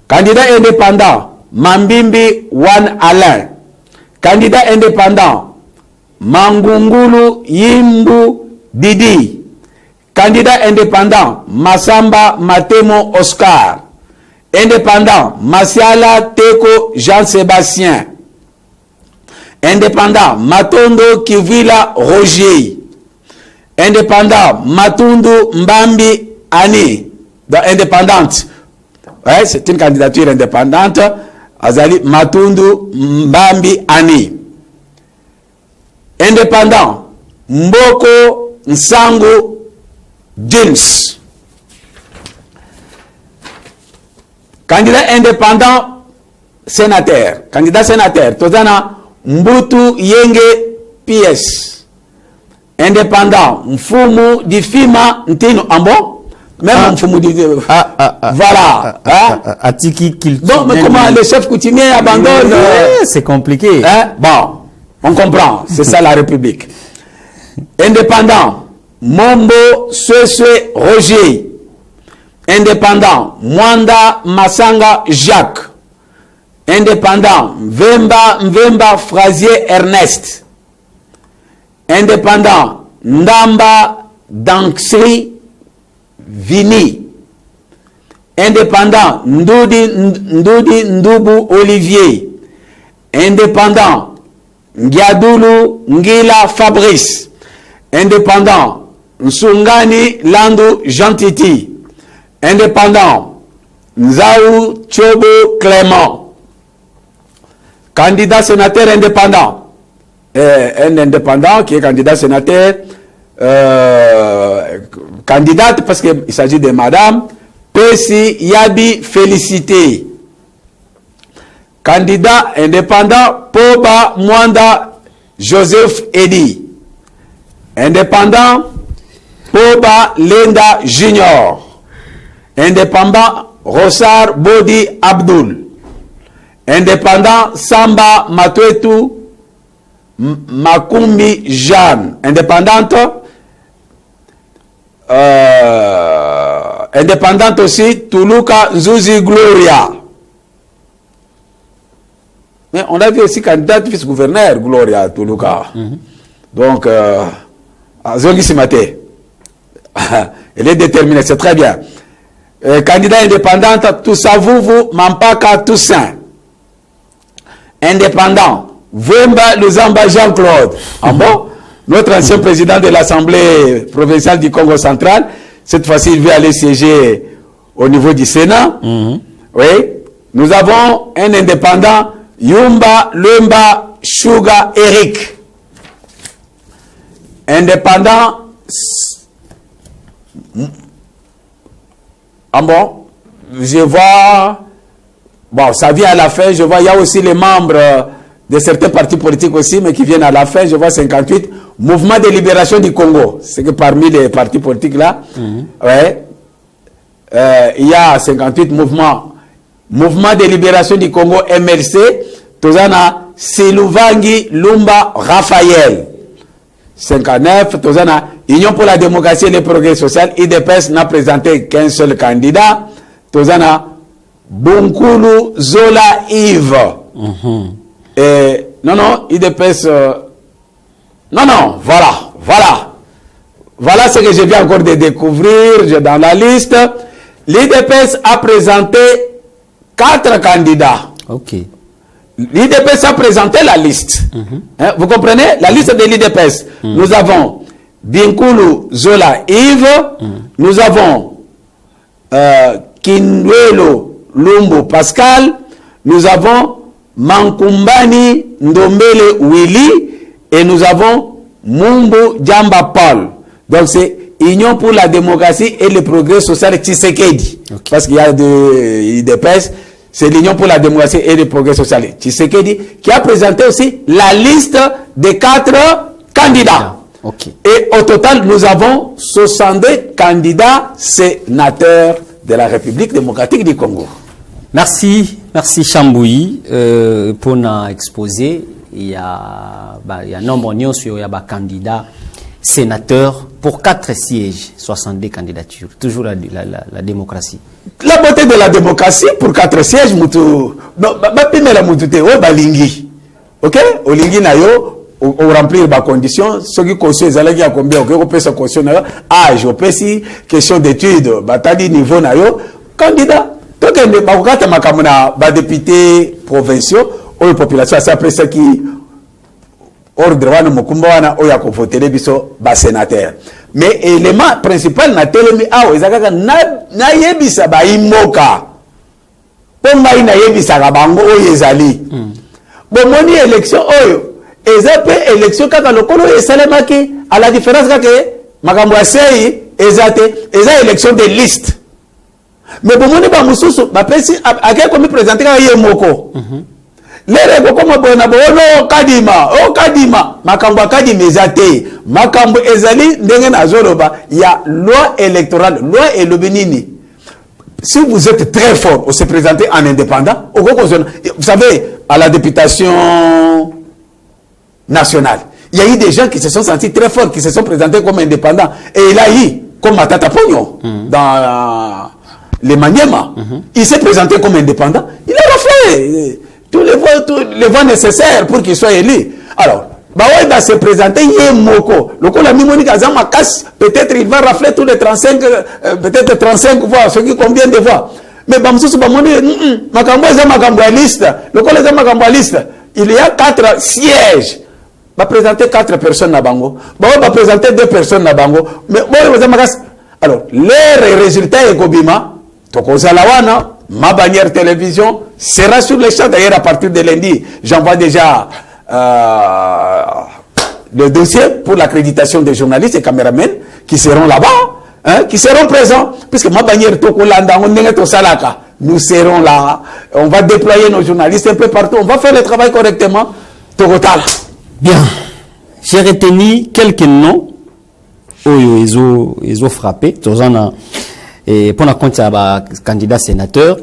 Candidat indépendant. Mambimbi Wan Alain. Candidat indépendant. Mangungulu Yimbu Didi. Candidat indépendant. Masamba Matemo Oscar. Indépendant. Masiala Teko Jean-Sébastien. Indépendant, Matondo Kivila Roger. Indépendant, Matundu Mbambi Ani. Indépendante. Ouais, c'est une candidature indépendante. Azali Matundu Mbambi Ani. Indépendant, Mboko Nsangu Dins. Candidat indépendant, sénateur. Candidat sénateur. Tozana Mbutu Yenge PS. Indépendant. Mfumu Difima Ntino Ambo. Même Mfumu Difima. Voilà. Atiki Donc, mais comment les chefs coutumiers abandonnent c'est compliqué. Bon, on comprend. C'est ça la République. Indépendant. Mombo Sweswe Roger. Indépendant. Mwanda Masanga Jacques. Indépendant, Mvemba Frazier Ernest. Indépendant, Ndamba Danksri Vini. Indépendant, Ndudi Ndubu Olivier. Indépendant, Ngiadulu Ngila Fabrice. Indépendant, Nsungani Landu Jean-Titi. Indépendant, Nzaou Tchobo Clément. Candidat sénateur indépendant. Un indépendant qui est candidat sénateur, candidate parce qu'il s'agit de madame Pessi Yabi Félicité. Candidat indépendant Poba Mwanda Joseph Edi. Indépendant Poba Lenda Junior. Indépendant Rossar Bodi Abdul. Indépendant Samba Matwetu Makumbi Jeanne. Indépendante. Indépendante aussi Tuluka Nzuzi Gloria. Mais on a vu aussi candidate vice-gouverneur Gloria Tuluka. Donc, Zongi Simate. Elle est déterminée, c'est très bien. Candidat indépendante Toussavouvu Mampaka Toussaint. Indépendant, Vemba Luzamba Jean-Claude. Ah bon? Notre ancien président de l'Assemblée provinciale du Congo central. Cette fois-ci, il veut aller siéger au niveau du Sénat. Oui. Nous avons un indépendant, Yumba Lumba Suga Eric. Indépendant. Ah bon? Je vois. Bon, ça vient à la fin. Je vois, il y a aussi les membres de certains partis politiques aussi, mais qui viennent à la fin. Je vois 58. Mouvement de libération du Congo. C'est que parmi les partis politiques là, ouais, il y a 58 mouvements. Mouvement de libération du Congo, MLC. Tozana Siluvangi Lumba Raphaël. 59, Tozana, Union pour la démocratie et le progrès social, IDPS n'a présenté qu'un seul candidat, Tozana, Bunkulu Zola Yves. Et, non, IDPS, non, voilà ce que je viens encore de découvrir dans la liste. L'IDPS a présenté 4 candidats. Ok. L'IDPS a présenté la liste. Hein, vous comprenez? La liste de l'IDPS. Nous avons Binkulu Zola Yves. Nous avons Kinwelo Lumbo Pascal. Nous avons Mankumbani Ndombele Willy. Et nous avons Mumbo Djamba Paul. Donc c'est Union pour la démocratie et le progrès social Tshisekedi. Okay. Parce qu'il y a des IDPS, c'est l'Union pour la démocratie et le progrès social Tshisekedi qui a présenté aussi la liste des 4 candidats. Okay. Et au total, nous avons 62 candidats sénateurs de la République démocratique du Congo. Merci Chamboui pour notre exposé. Il y a nombre de candidats sénateurs pour 4 sièges, 62 candidatures. Toujours la démocratie. La beauté de la démocratie pour 4 sièges, ok? Olingi na yo, ou remplir ma condition, ceux qui caution, ils allaient à combien, ok, on sa caution na yo, âge, si question d'études, batali niveau na yo, candidat. Donc, bakokata makamuna, député provinciaux, ou population, c'est après ça qui ordre wana mokumba wana oya ko voter biso ba sénateur. Mais élément principal na telemi awo ezakaka na yebisa ba imoka. Pomba ina yebisa ka bango oyo ezali. Bomoni élection oyo ezape élection kaka lokolo esalemaki à la différence kaka makambo asei ezate eza élection de liste. Mais bomoni ba mususu ba pesi akay komi présenter ka yemoko. Lere kokoma bona bono kadima makambo kadima ezate makambo ezali ndenge na zoloba ya loi électorale loi elobinini. Si vous êtes très fort, on se présente en indépendant, vous savez, à la députation nationale, il y a eu des gens qui se sont sentis très forts, qui se sont présentés comme indépendants. Et il a eu, comme Matata Pogno, dans les Maniema, il s'est présenté comme indépendant. Il a refait tous les voix nécessaires pour qu'il soit élu. Alors, Baoueda se présenter, Yemoko. Le coup, la Mimonik Azama casse, peut-être il va rafler tous les 35, peut-être 35 voix, ce qui combien de voix. Mais Bamsous Bamoni, Makambo est un liste. Le coup, les Makamboaliste. Il y a 4 sièges. Va présenter 4 personnes à Bango. Va présenter 2 personnes à Bango. Mais alors, les résultats et Kobima, Tokozalawana, ma bannière télévision sera sur les champs d'ailleurs à partir de lundi. J'envoie déjà le dossier pour l'accréditation des journalistes et caméramens qui seront là-bas, hein, qui seront présents, puisque ma bannière Tokolanda, nous serons là, on va déployer nos journalistes un peu partout, on va faire le travail correctement. Tokotala. Bien, j'ai retenu quelques noms où ils ont frappé. Et pour la compte candidat sénateur,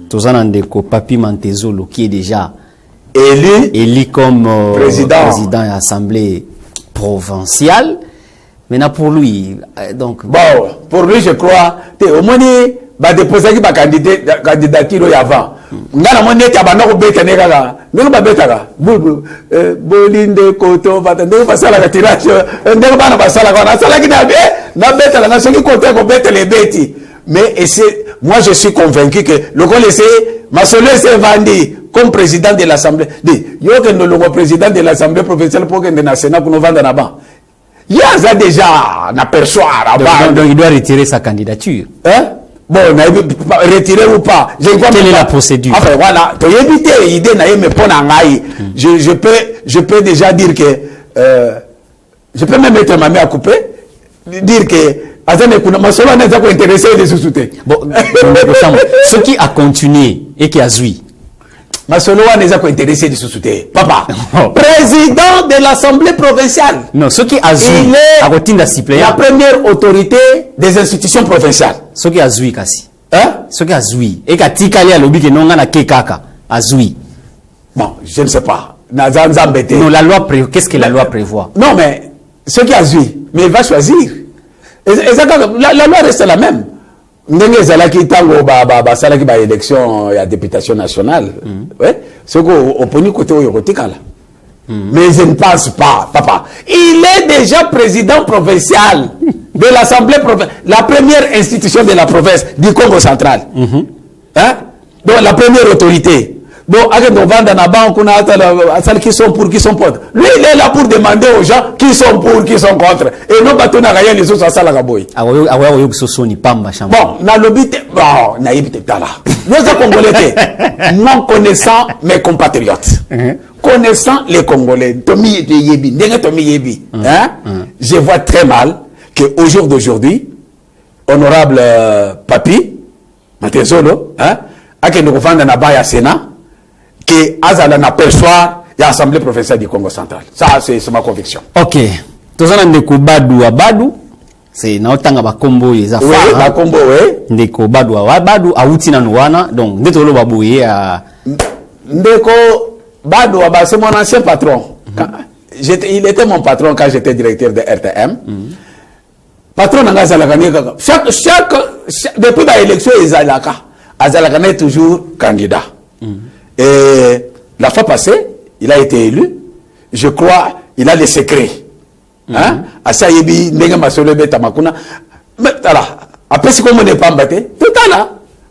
Tozana Ndeko Papi Mantezolo qui est déjà élu comme président de l'Assemblée provinciale. Maintenant pour lui, donc bon, pour lui je crois, au moins il va déposer sa candidature avant. Ngana mo neti abana ko beta ne kala ndeko ba beta ka bolinde koto bata ndeko basala ka tirage ndeko bana basala ka na sala kina be na beta na soki kote ko beta les beti. Mais moi je suis convaincu que le qu'on laissé Masolo s'est vendu comme président de l'Assemblée. Dit yo que le président de l'Assemblée provinciale pour que le Sénat pour nous vendre là-bas. Il y a déjà na persoir donc il doit retirer sa candidature. Hein? Bon, retirer ou pas. Quelle est la procédure? Enfin, voilà. Je peux déjà dire que je peux même mettre ma main à couper, dire que bon, ce qui a continué et qui a joui. Masoloa n'est pas intéressé de sous-souter. Papa, président de l'Assemblée provinciale. Non, ce qui a joui, il est la première autorité des institutions provinciales. Ce qui a joui, Kassi. Hein? Ce qui a joui. Et quand Tikali a lobby que non, on a Kekaka. A joui. Bon, je ne sais pas. Non, la loi prévoit. Qu'est-ce que la loi prévoit? Non, mais ce qui a joué, mais il va choisir. La loi reste la même. Ndenge zalaki tango salaki ba élection ya députation nationale. Ouais, ce qu'on oponi côté oyokotikala. Mais je ne pense pas, papa. Il est déjà président provincial de l'Assemblée provinciale, la première institution de la province du Congo central. Hein? Donc la première autorité. Donc, qui sont pour, qui sont contre. Lui, il est là pour demander aux gens qui sont pour, qui sont contre. Et non pas tout n'a rien les autres à Salagaboy. Bon, nous Congolais, non connaissant mes compatriotes, connaissant les Congolais, je vois très mal qu'au jour d'aujourd'hui, honorable Papi, Matezolo, à que nous revendons à Sénat, que Azala n'aperçoit l'Assemblée provinciale du Congo central. Ça, c'est ma conviction. Ok. Tous en ndeko Badou Abadou, c'est naotanga bakombo yeza fa. Oui, bakombo, oui. Ndeko Badou Abadou auti na Nouana, donc ndeko lo babouye à Ndeko Badou Abadou, c'est mon ancien patron. Il était mon patron quand j'étais directeur de RTM. Patron n'a pas gagné. Depuis l'élection, Azalaka est toujours candidat. Et la fois passée, il a été élu. Je crois, il a les secrets. Hein? Asayebi, Nenga Masolebe Tamakuna. Mais voilà. Après, si on n'est pas embatté, tout à l'heure,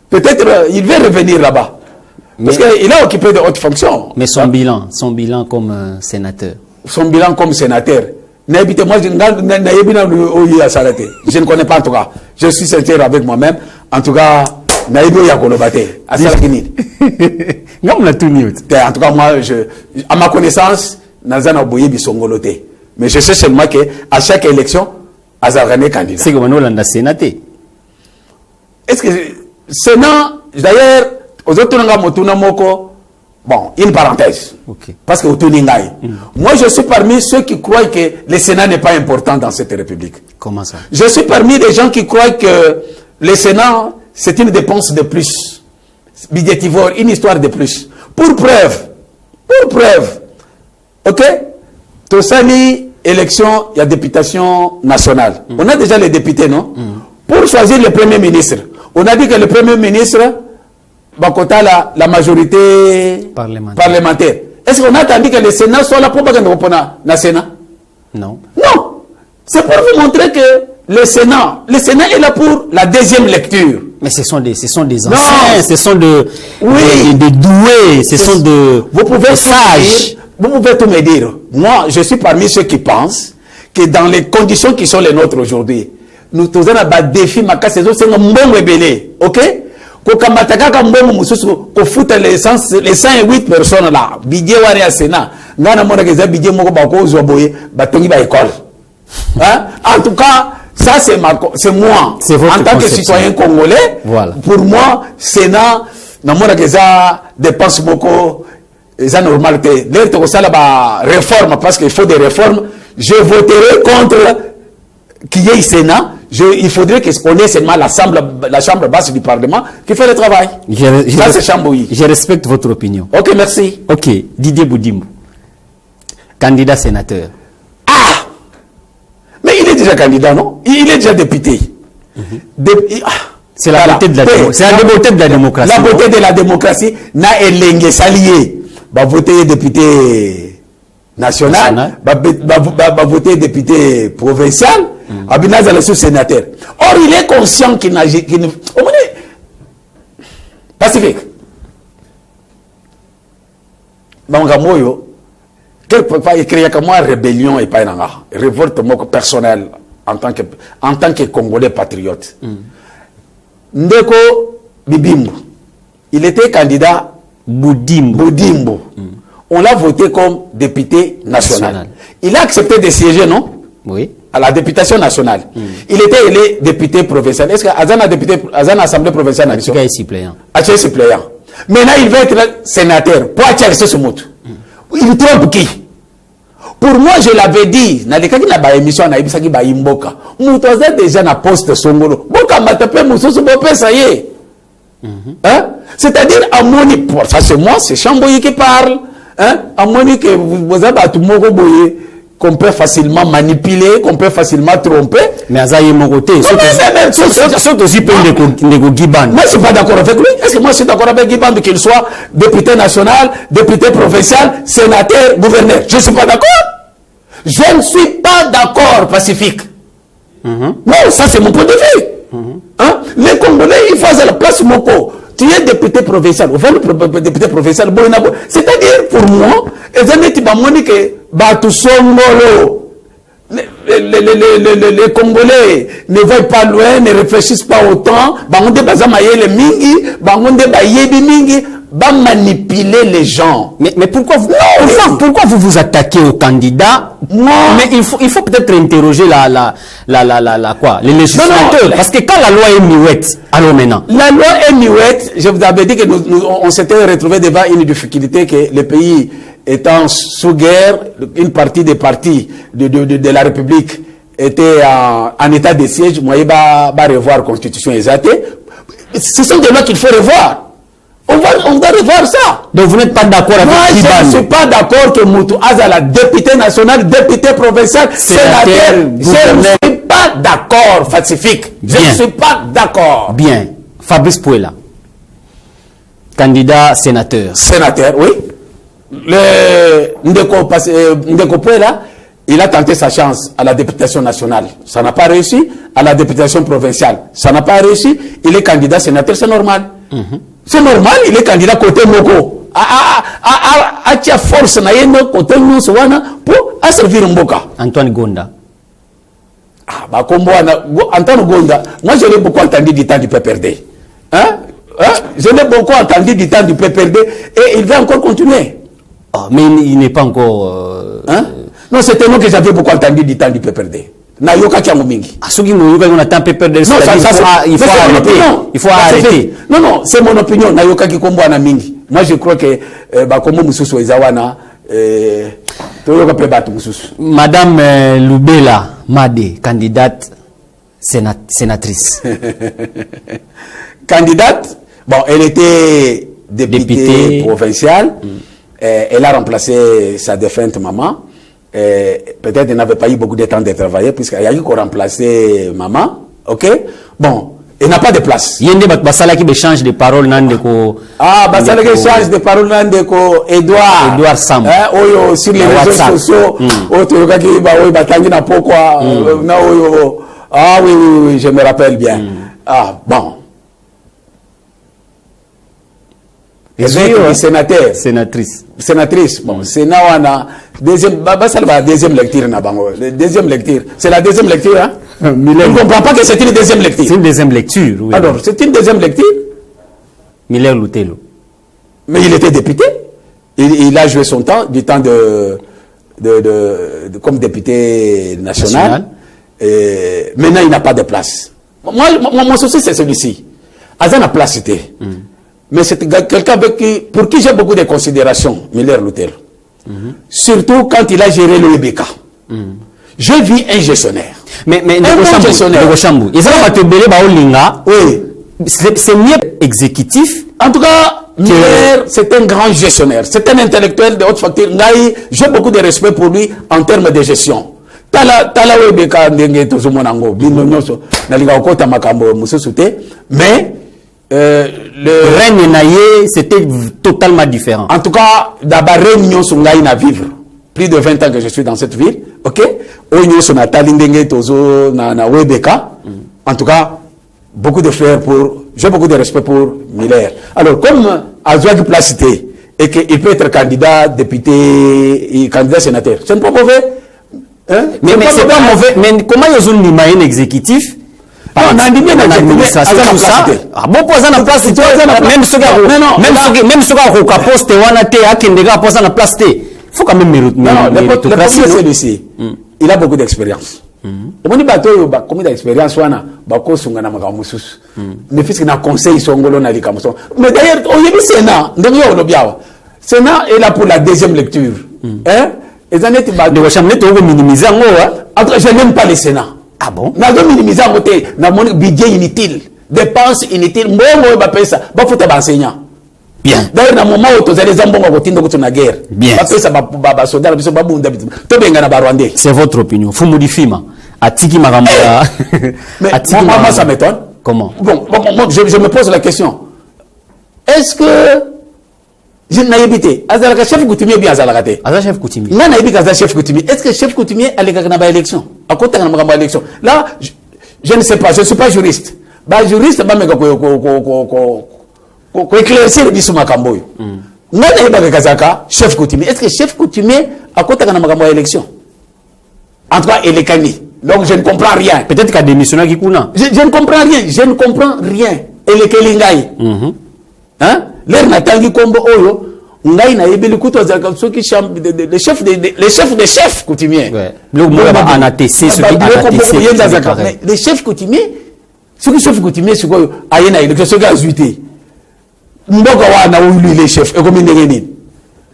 peut-être il va revenir là-bas. Parce qu'il a occupé de hautes fonctions. Mais son bilan comme sénateur. Son bilan comme sénateur. Moi, je ne connais pas en tout cas. Je suis sincère avec moi-même. En tout cas, en tout cas, moi, à ma connaissance, mais je sais seulement qu'à chaque élection, Azarane candidat. C'est comme on a sénaté. Est-ce que Sénat, d'ailleurs, aux autres, bon, une parenthèse. Okay. Parce que moi, je suis parmi ceux qui croient que le Sénat n'est pas important dans cette République. Comment ça? Je suis parmi les gens qui croient que le Sénat, c'est une dépense de plus. Budgétivore, une histoire de plus. Pour preuve. Ok? Tout ça, élection, il y a députation nationale. On a déjà les députés, non? Pour choisir le Premier ministre, on a dit que le Premier ministre, Bakota, la majorité parlementaire. Est-ce qu'on a attendu que le Sénat soit là pour pas qu'on le Sénat? Non. Non. C'est pour vous montrer que le Sénat est là pour la deuxième lecture. Mais ce sont des anciens, non. Ce sont des doués, ce sont des sages. Vous pouvez tout me dire. Moi, je suis parmi ceux qui pensent que dans les conditions qui sont les nôtres aujourd'hui, nous tous avons un défi, c'est un bon rebelle. Ok? Ko futa les 108 personnes là, bidje wari à Sénat. Ngana mona que bidje moko bako zoboye, batongi ba école. Hein? En tout cas, ça c'est moi. En tant que citoyen congolais, voilà. Pour moi, Sénat, na mona que ça dépense beaucoup. C'est normal que l'air ça la réforme parce qu'il faut des réformes. Je voterai contre qu'il y ait Sénat. Il faudrait qu'on ait seulement la chambre basse du Parlement qui fait le travail. Ça, c'est Chambouilly. Je respecte votre opinion. Ok, merci. Ok, Didier Boudimbo, candidat sénateur. Ah! Mais il est déjà candidat, non? Il est déjà député. C'est la beauté de la démocratie. C'est la beauté de la démocratie. La beauté de la démocratie n'a élengue salié. Va voter député national, va voter député provincial. Abinaza le sous-sénateur. Or, il est conscient qu'il n'a... Pacifique. Bangamoyo, quelquefois, il crée comme moi rébellion et pas une révolte personnelle en tant que Congolais patriote. Ndeko Bibimbo, il était candidat Boudimbo. On l'a voté comme député national. Il a accepté de siéger, non? Oui. À la députation nationale. Il était élu député provincial. Est-ce qu'Azan Assemblée provinciale nationale? Suppléant. Suppléant. Maintenant, il va être sénateur. Pour attirer ce mot. Il trompe qui? Pour moi, je l'avais dit. Dans le cas de la émission, on a dit que Imboka. Moutoza déjà na poste songolo. Boka matape moussousou bopé, ça y est. Hein? C'est-à-dire, à moni, ça c'est moi, c'est Chambouilly qui parle. Hein? À moni que vous avez tout le monde boyé. qu'on peut facilement manipuler, qu'on peut facilement tromper. Mais à ça, il mon côté. Surtout aussi pour les Guiban. Moi, je suis pas d'accord avec lui. Est-ce que moi, je suis d'accord avec Guiban qu'il soit député national, député provincial, sénateur, gouverneur? Je ne suis pas d'accord. Je ne suis pas d'accord, Pacifique. Non, ça, c'est mon point de vue. Hein? Les Congolais, ils font à la place Moko. Tu es député provincial, député provincial, c'est-à-dire pour moi, les Congolais ne vont pas loin, ne réfléchissent pas autant, manipuler les gens. Mais pourquoi vous vous attaquez aux candidats? Mais il faut peut-être interroger les législateurs. Parce que quand la loi est muette, alors maintenant. La loi est muette. Je vous avais dit que on s'était retrouvé devant une difficulté que le pays étant sous guerre, une partie des partis de la République était en état de siège. Moi, il va revoir la constitution exacte. Ce sont des lois qu'il faut revoir. On va revoir ça. Donc vous n'êtes pas d'accord avec Moi, je ne suis pas d'accord que Moutou Azala, député national, député provincial, sénateur, je ne suis pas d'accord, Pacifique. Je ne suis pas d'accord. Bien. Fabrice Pouela, candidat sénateur. Sénateur, oui. Ndeko Pouela, il a tenté sa chance à la députation nationale. Ça n'a pas réussi. À la députation provinciale, ça n'a pas réussi. Il est candidat sénateur, c'est normal. C'est normal, il est candidat côté Moko. A force na yeno côté Nuswana pour servir Mboka. Antoine Gonda. Antoine Gonda, moi je l'ai beaucoup entendu du temps du PPRD. Je l'ai beaucoup entendu du temps du PPRD et il va encore continuer. Mais il n'est pas encore... Non, c'était moi que j'avais beaucoup entendu du temps du PPRD. Nayoka Kiamumingi. Il faut arrêter. Non, c'est mon opinion. Nayoka Kikombo Anamingi. Moi, je crois que Bakomo Mususu Ezawana, Madame Lubela Made, candidate sénatrice. Candidate, bon, elle était députée provinciale. Elle a remplacé sa défunte maman. Peut-être elle n'avait pas eu beaucoup de temps de travailler puisqu'il y a eu qu'on remplacer maman. Ok? Bon, elle n'a pas de place. Il y a des basala qui échange de paroles nandeko. Basala qui échange de paroles nandeko Edouard Sam. Sur les réseaux sociaux. Oui, je me rappelle bien. Bon. Sénateur. Sénatrice. Bon, Sénat, on a deuxième lecture. Deuxième lecture. C'est la deuxième lecture, hein? On ne comprend pas que c'est une deuxième lecture. C'est une deuxième lecture, oui. Alors, c'est une deuxième lecture. Miller Lutelo. Mais il était député. Il a joué son temps, du temps comme député national. Et maintenant, il n'a pas de place. Moi, mon souci, c'est celui-ci. Azan a place, c'était. Mais c'est quelqu'un pour qui j'ai beaucoup de considération, Miller Lutelo. Surtout quand il a géré le EBK. J'ai vu un gestionnaire. Mais un gestionnaire. C'est mieux exécutif. En tout cas, Miller, c'est un grand gestionnaire. C'est un intellectuel de haute facture. J'ai beaucoup de respect pour lui en termes de gestion. Mais le règne naïe, c'était totalement différent. En tout cas, d'abord, réunion sur Ngaï à vivre. Plus de 20 ans que je suis dans cette ville. Ok? En tout cas, beaucoup de frères j'ai beaucoup de respect pour Miller. Alors, comme Azouag Placité, et qu'il peut être candidat, député, et candidat sénateur, ce n'est pas mauvais. Hein? Mais c'est pas mauvais. Mais comment ils ont un exécutif? On a dit bien l'administration, tout ça. Bon, pour ça, la place, même ceux qui ont posté, on a place, il faut quand même mériter. Non, le problème, c'est celui-ci. Il a beaucoup d'expérience. On dit, combien d'expérience, on a, mais puisqu'il a un conseil, mais d'ailleurs, on y a Sénat est là pour la deuxième lecture. Je n'aime pas le Sénat. Ah bon? N'a pas minimisé à côté, n'a pas budget inutile, dépenses inutiles, moi, bah, ça, bah, faut enseignant. Bien. D'ailleurs na moment où tozali zambongo kotinda kuti na guerre. Bien. Ba pesa ba soldat biso ba bunda biso. To benga na ba Rwandais. C'est votre opinion. Fumudi Fima atiki makambo ya mais moi ça m'étonne. Comment? Bon, je me pose la question. Est-ce que je n'ai évité azalaka chef coutumier bien azalaka te? Azal chef coutumier. Nga na évité azal chef coutumier. Est-ce que chef coutumier aleka na ba élection? Akota na makambo élection. Là je ne sais pas, je ne suis pas juriste. Ba juriste ba meka ko éclaircir biso makambo yo. Nga na yeba kazaka chef coutumier. Est-ce que chef coutumier akota na makambo élection? En tout cas, elekani. Donc je ne comprends rien. Peut-être qu'à démissionner qui kuna. Je ne comprends rien, je ne comprends rien. Elekelingai. Hein? L'air natangi kombo oyo ngai na yebeli kuto za soki les chefs des chefs coutumiers. Ouais. Le mot en ATC ce qui ATC. Les chefs coutumiers ce qui chef coutumier c'est quoi ayena ile que ce gars zuité. Mboka wana ou les chefs et comme ndengeni.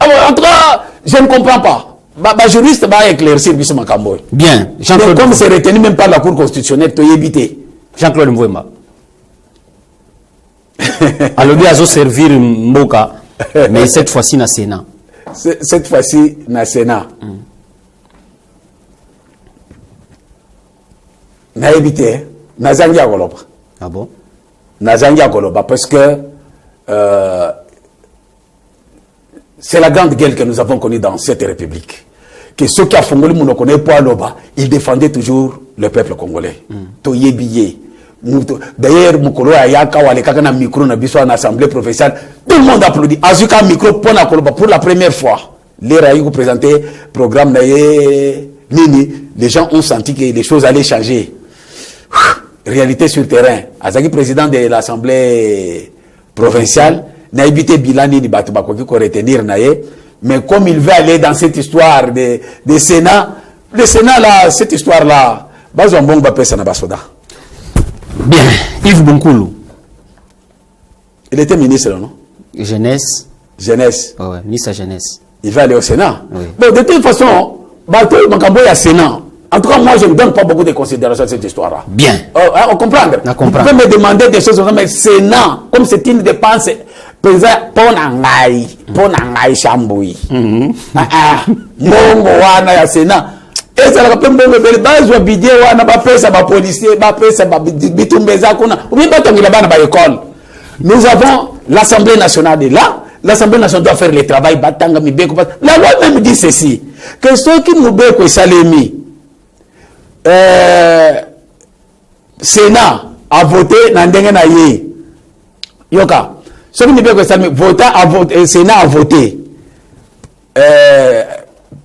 En tout cas, je ne comprends pas. Ba juriste va éclaircir biso makambo. Bien. Jean-Claude comme c'est retenu même par la Cour constitutionnelle to yebité. Jean-Claude Mbouema. Alors lui a servir Mboka mais cette fois-ci na Sénat. Cette fois-ci na Sénat. Na yebité na zangia koloba. Ah bon? Na zangia koloba parce que c'est la grande guerre que nous avons connue dans cette république. Que ceux qui ont fondé le connaît pas là-bas, ils défendaient toujours le peuple congolais. Toyebiye. D'ailleurs, Mukolo Ayaka ou Aleka na micro na biso en assemblée professionnelle, tout le monde applaudit. Azuka micro pour la première fois. Les Raïko présenté programme naye nini, les gens ont senti que les choses allaient changer. Réalité sur terrain. Azaki président de l'assemblée provinciale, n'a évité Bilani ni Batubako qui retenir naye. Mais comme il veut aller dans cette histoire de Sénat, le Sénat là, cette histoire là, bazon bon ba pesa na basoda. Bien, Yves Bonkoulou. Il était ministre, non? Jeunesse. Jeunesse. Oh ouais, ministre jeunesse. Il va aller au Sénat. Oui. Bon, de toute façon, bateau Makambo ya Sénat. En tout cas, moi, je ne donne pas beaucoup de considération à cette histoire-là. Bien. On comprend. Vous pouvez me demander des choses, mais Sénat, comme c'est une dépense, pesant, ponangai chamboui. Mongo wana ya Sénat. Et ça la pembe bele bazwa bidie wana ba pesa ba policier, ba pesa ba bitumbeza kuna. Ou bien batongila bana ba école. Nous avons l'Assemblée nationale est là. L'Assemblée nationale doit faire le travail batanga mibeko. La loi même dit ceci que ceux qui mubeko salemi Sénat a voté dans ndenge na ye. Yoka. Ceux qui mubeko salemi Sénat a voté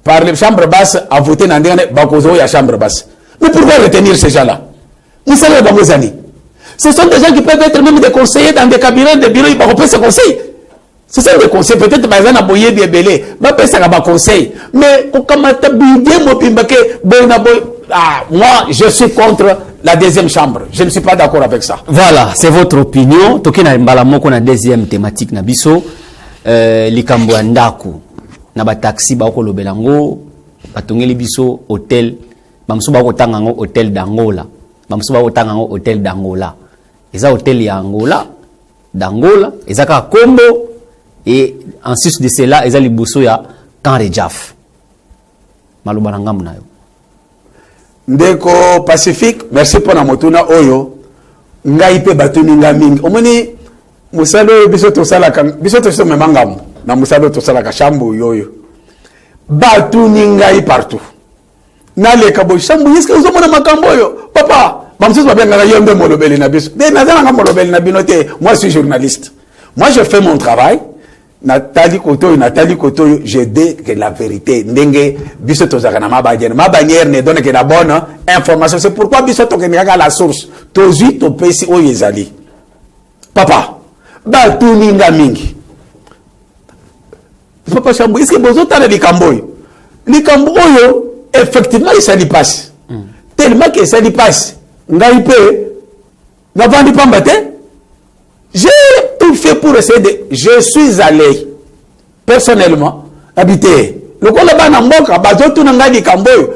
par les chambres basses a voté dans Bakozo ya chambre basse. Mais pourquoi retenir ces gens-là? Vous savez, Bamozani. Ce sont des gens qui peuvent être même des conseillers dans des cabinets de bureaux, ils vont faire ces conseils. Ce sont des conseils, peut-être par exemple, Boye Biébélé, va faire ça conseil. Mais, moi, je suis contre la deuxième chambre. Je ne suis pas d'accord avec ça. Voilà, c'est votre opinion. Toki na mbalamoko na deuxième thématique na biso, likambo ya ndaku. Na ba taxi ba ko lobelango batongeli biso hôtel bamsu ba ko tanga ngo hôtel d'Angola bamsu ba ko tanga ngo hôtel d'Angola eza hôtel ya Angola d'Angola eza ka kombo et en sus de cela eza liboso ya Camp Rejaf maloba na ngamu nayo ndeko Pacifique. Merci pour la motuna oyo ngai pe batuni ngamingi omoni musalo biso to sala memangamu na musalo to sala kashambu yoyo batu ningai partout na le kabo shambu yiska uzo mona makambo yo papa bamsusu babenga yombe molobeli na biso de nazana nga molobeli na binote. Moi je suis journaliste, moi je fais mon travail. Nathalie Koto, je dis que la vérité ndenge biso to zakana ma bannière ne donne que la bonne information. C'est pourquoi biso to kenga la source tozi to pesi o yezali papa batu ninga mingi. Papa Chambo, est-ce que vous avez les camboy? Les camboy, effectivement, ça y passe. Tellement que ça y passe. J'ai tout fait pour essayer de. Je suis allé, personnellement, habiter. Le coup là-bas, tout le monde camboy,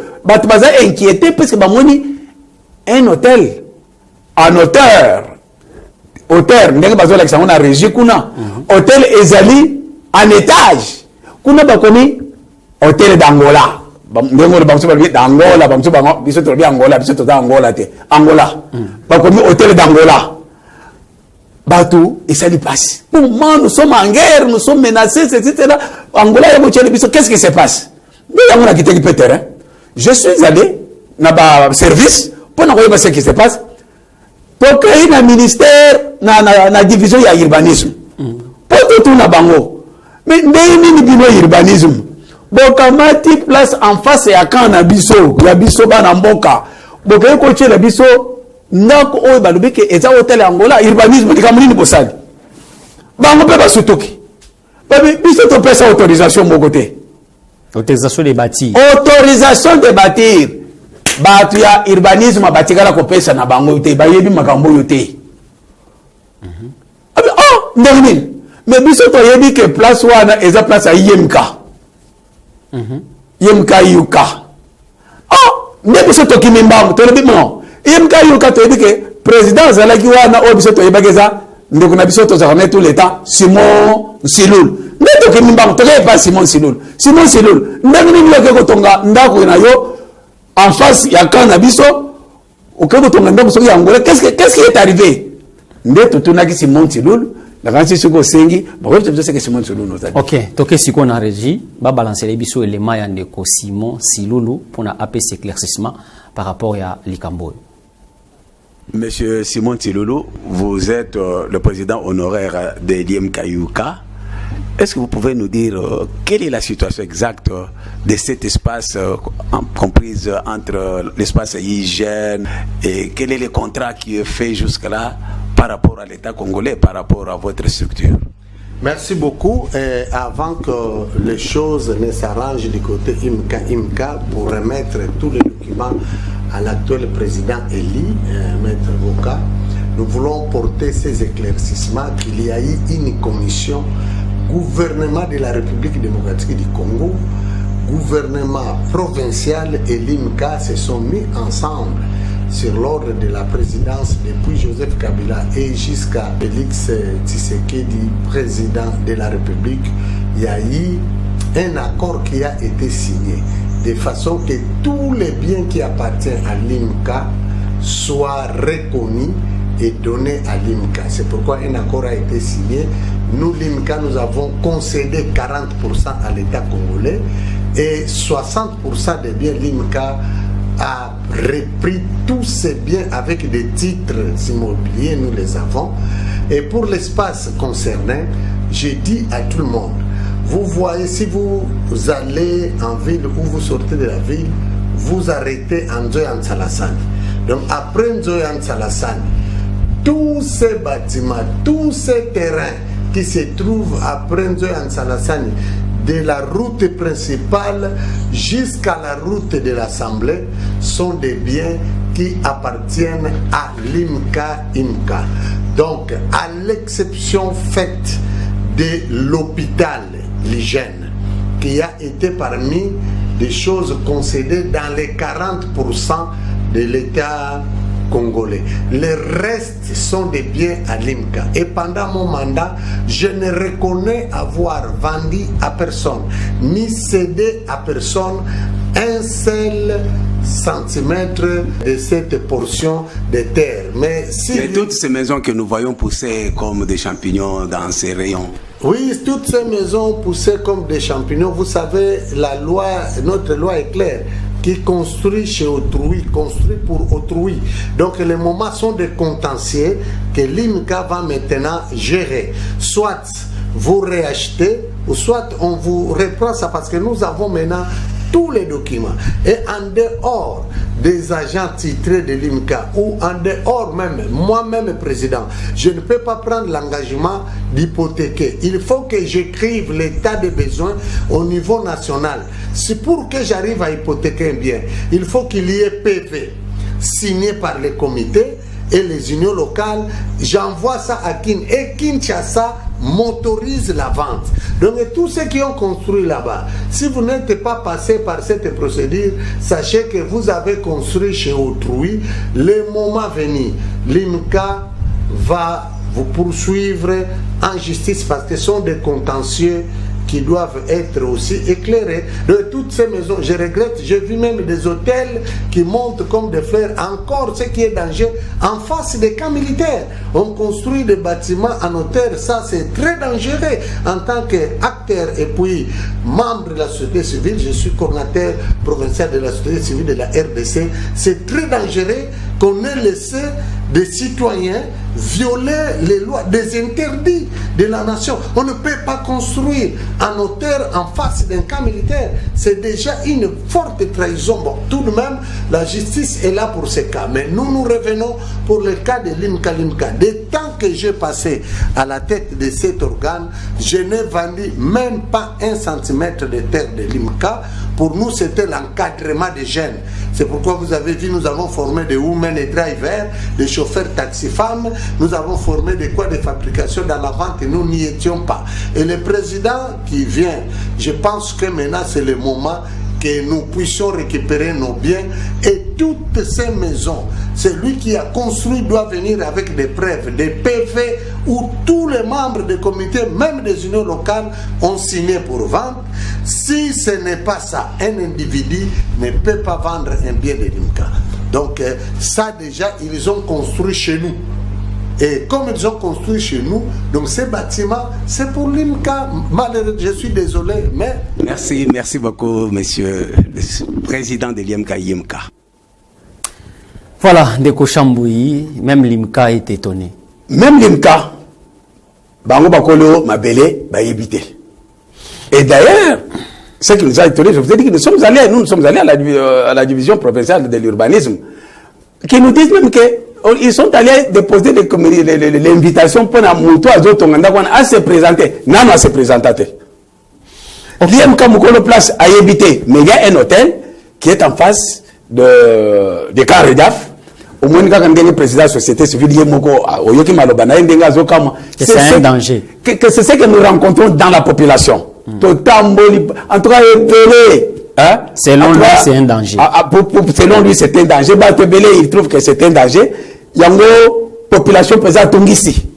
inquiété parce que un hôtel en hauteur hôtel ndenge bazolakisa ngo na régie kuna hôtel ezali en étage kuna bakomi hôtel d'Angola ndenge bamuso balobi d'Angola bamuso bango biso tolobi Angola biso toza Angola te Angola bakomi hôtel d'Angola bateau et ça lui passe. Moment nous sommes en guerre, nous sommes menacés, etc. Angola et Moutiel Biso, qu'est-ce qui se passe? On a quitté le terrain. Je suis allé dans le service pour nous voir ce qui se passe. Pour créer un ministère, na division de l'urbanisme. Pour tout le bango. Mais ni bino urbanisme. Bokamati place en face ya kan na biso, ya biso ba na mboka. Bokaye ko tshela biso ndako oyo balobi ke eza hotel Angola urbanisme likamulini bosali. Bango pe ba sotoki. Babi biso to pesa autorisation moko te. Autorisation de bâtir. Autorisation de bâtir. Batu ya urbanisme batikala ko pesa na bango te bayebi makambo yo te. Abi ndeni. Mais biso to yebi ke place wana eza place ya IMK. IMK yuka. Ne biso to kimimba to lebi mo. IMK yuka to yebi ke président zalaki wana o biso to yebageza ndeko na biso to zakane tout le temps Simon Silul. Ne to kimimba to ke pas Simon Silul. Simon Silul ndani ni leke ko tonga ndako na yo en face ya kana biso o ke ko tonga ndako so ya Angola. Qu'est-ce qui est arrivé? Ndeto tunaki Simon Silul. Ok, toke siko na régie, ba balancer les biso éléments ya ndeko Simon Silulu pour na APC éclaircissement par rapport à Likambo. Monsieur Simon Silulu, vous êtes le président honoraire de l'IMK Yuka. Est-ce que vous pouvez nous dire quelle est la situation exacte de cet espace comprise entre l'espace hygiène et quel est le contrat qui est fait jusque-là par rapport à l'État congolais, par rapport à votre structure? Merci beaucoup. Et avant que les choses ne s'arrangent du côté IMCA pour remettre tous les documents à l'actuel président Eli, Maître Voka, nous voulons porter ces éclaircissements qu'il y a eu une commission gouvernement de la République démocratique du Congo, gouvernement provincial et l'IMCA se sont mis ensemble sur l'ordre de la présidence depuis Joseph Kabila et jusqu'à Félix Tshisekedi, président de la République. Il y a eu un accord qui a été signé de façon que tous les biens qui appartiennent à l'IMCA soient reconnus et donnés à l'IMCA. C'est pourquoi un accord a été signé. Nous, l'IMCA, nous avons concédé 40% à l'État congolais et 60% des biens, l'IMCA a repris tous ces biens avec des titres immobiliers, nous les avons. Et pour l'espace concerné, j'ai dit à tout le monde, vous voyez, si vous allez en ville ou vous sortez de la ville, vous arrêtez en Nzoya Nsalassani. Donc après Nzoya Nsalassani, tous ces bâtiments, tous ces terrains qui se trouvent après Nzoya Nsalassani, de la route principale jusqu'à la route de l'Assemblée, sont des biens qui appartiennent à l'IMCA. Donc, à l'exception faite de l'hôpital, l'hygiène, qui a été parmi des choses concédées dans les 40% de l'État congolais. Les restes sont des biens à l'IMCA. Et pendant mon mandat, je ne reconnais avoir vendu à personne, ni cédé à personne un seul centimètre de cette portion de terre. Mais si toutes ces maisons que nous voyons pousser comme des champignons dans ces rayons. Oui, toutes ces maisons poussées comme des champignons, vous savez, la loi, notre loi est claire. Qui construit chez autrui, construit pour autrui. Donc les moments sont des contentieux que l'IMCA va maintenant gérer. Soit vous réachetez, ou soit on vous reprend ça parce que nous avons maintenant tous les documents. Et en dehors des agents titrés de l'IMCA ou en dehors même, moi-même président, je ne peux pas prendre l'engagement d'hypothéquer. Il faut que j'écrive l'état des besoins au niveau national. C'est pour que j'arrive à hypothéquer un bien. Il faut qu'il y ait PV signé par les comités et les unions locales. J'envoie ça à Kinshasa m'autorise la vente. Donc tous ceux qui ont construit là-bas, si vous n'êtes pas passé par cette procédure, sachez que vous avez construit chez autrui. Le moment venu, l'IMCA va vous poursuivre en justice parce que ce sont des contentieux qui doivent être aussi éclairés. De toutes ces maisons, je regrette, j'ai vu même des hôtels qui montent comme des fleurs. Encore, ce qui est danger, en face des camps militaires. On construit des bâtiments en hauteur, ça c'est très dangereux. En tant qu'acteur et puis membre de la société civile, je suis coordinateur provincial de la société civile de la RDC, c'est très dangereux qu'on ait laissé des citoyens violer les lois, des interdits de la nation. On ne peut pas construire en hauteur en face d'un camp militaire. C'est déjà une forte trahison. Bon, tout de même, la justice est là pour ces cas. Mais nous revenons pour le cas de Limca. Dès temps que j'ai passé à la tête de cet organe, je n'ai vendu même pas 1 centimètre de terre de Limca. Pour nous, c'était l'encadrement des jeunes. C'est pourquoi vous avez vu, nous avons formé des women et drivers, des chauffeurs taxi-femmes, nous avons formé des quoi de fabrication dans la vente et nous n'y étions pas. Et le président qui vient, je pense que maintenant c'est le moment que nous puissions récupérer nos biens et toutes ces maisons. C'est lui qui a construit, doit venir avec des preuves, des PV où tous les membres des comités, même des unions locales, ont signé pour vendre. Si ce n'est pas ça, un individu ne peut pas vendre un bien de Limca. Donc ça déjà, ils ont construit chez nous. Et comme ils ont construit chez nous, donc ces bâtiments, c'est pour Limca. Malheureusement, je suis désolé, mais... Merci beaucoup, monsieur le président de l'IMCA. Voilà, Ndeko Chamboui, même Limca est étonné. Même Limca, Bango Bakolo, Mabele, Bayébité. Et d'ailleurs, ce qui nous a étonné, je vous ai dit que nous sommes allés à la division provinciale de l'urbanisme, qui nous disent même qu'ils sont allés déposer l'invitation pour à se présenter. Non, à se présenter. L'IMCA Moukolo place à Yébité, mais il y a un hôtel qui est en face de Karedaf. Au moins, quand on est président de la société civile, c'est un danger. C'est ce que nous rencontrons dans la population. En tout cas, selon lui, c'est un danger. Selon lui, c'est un danger. Il trouve que c'est un danger. Il y a une population présente ici.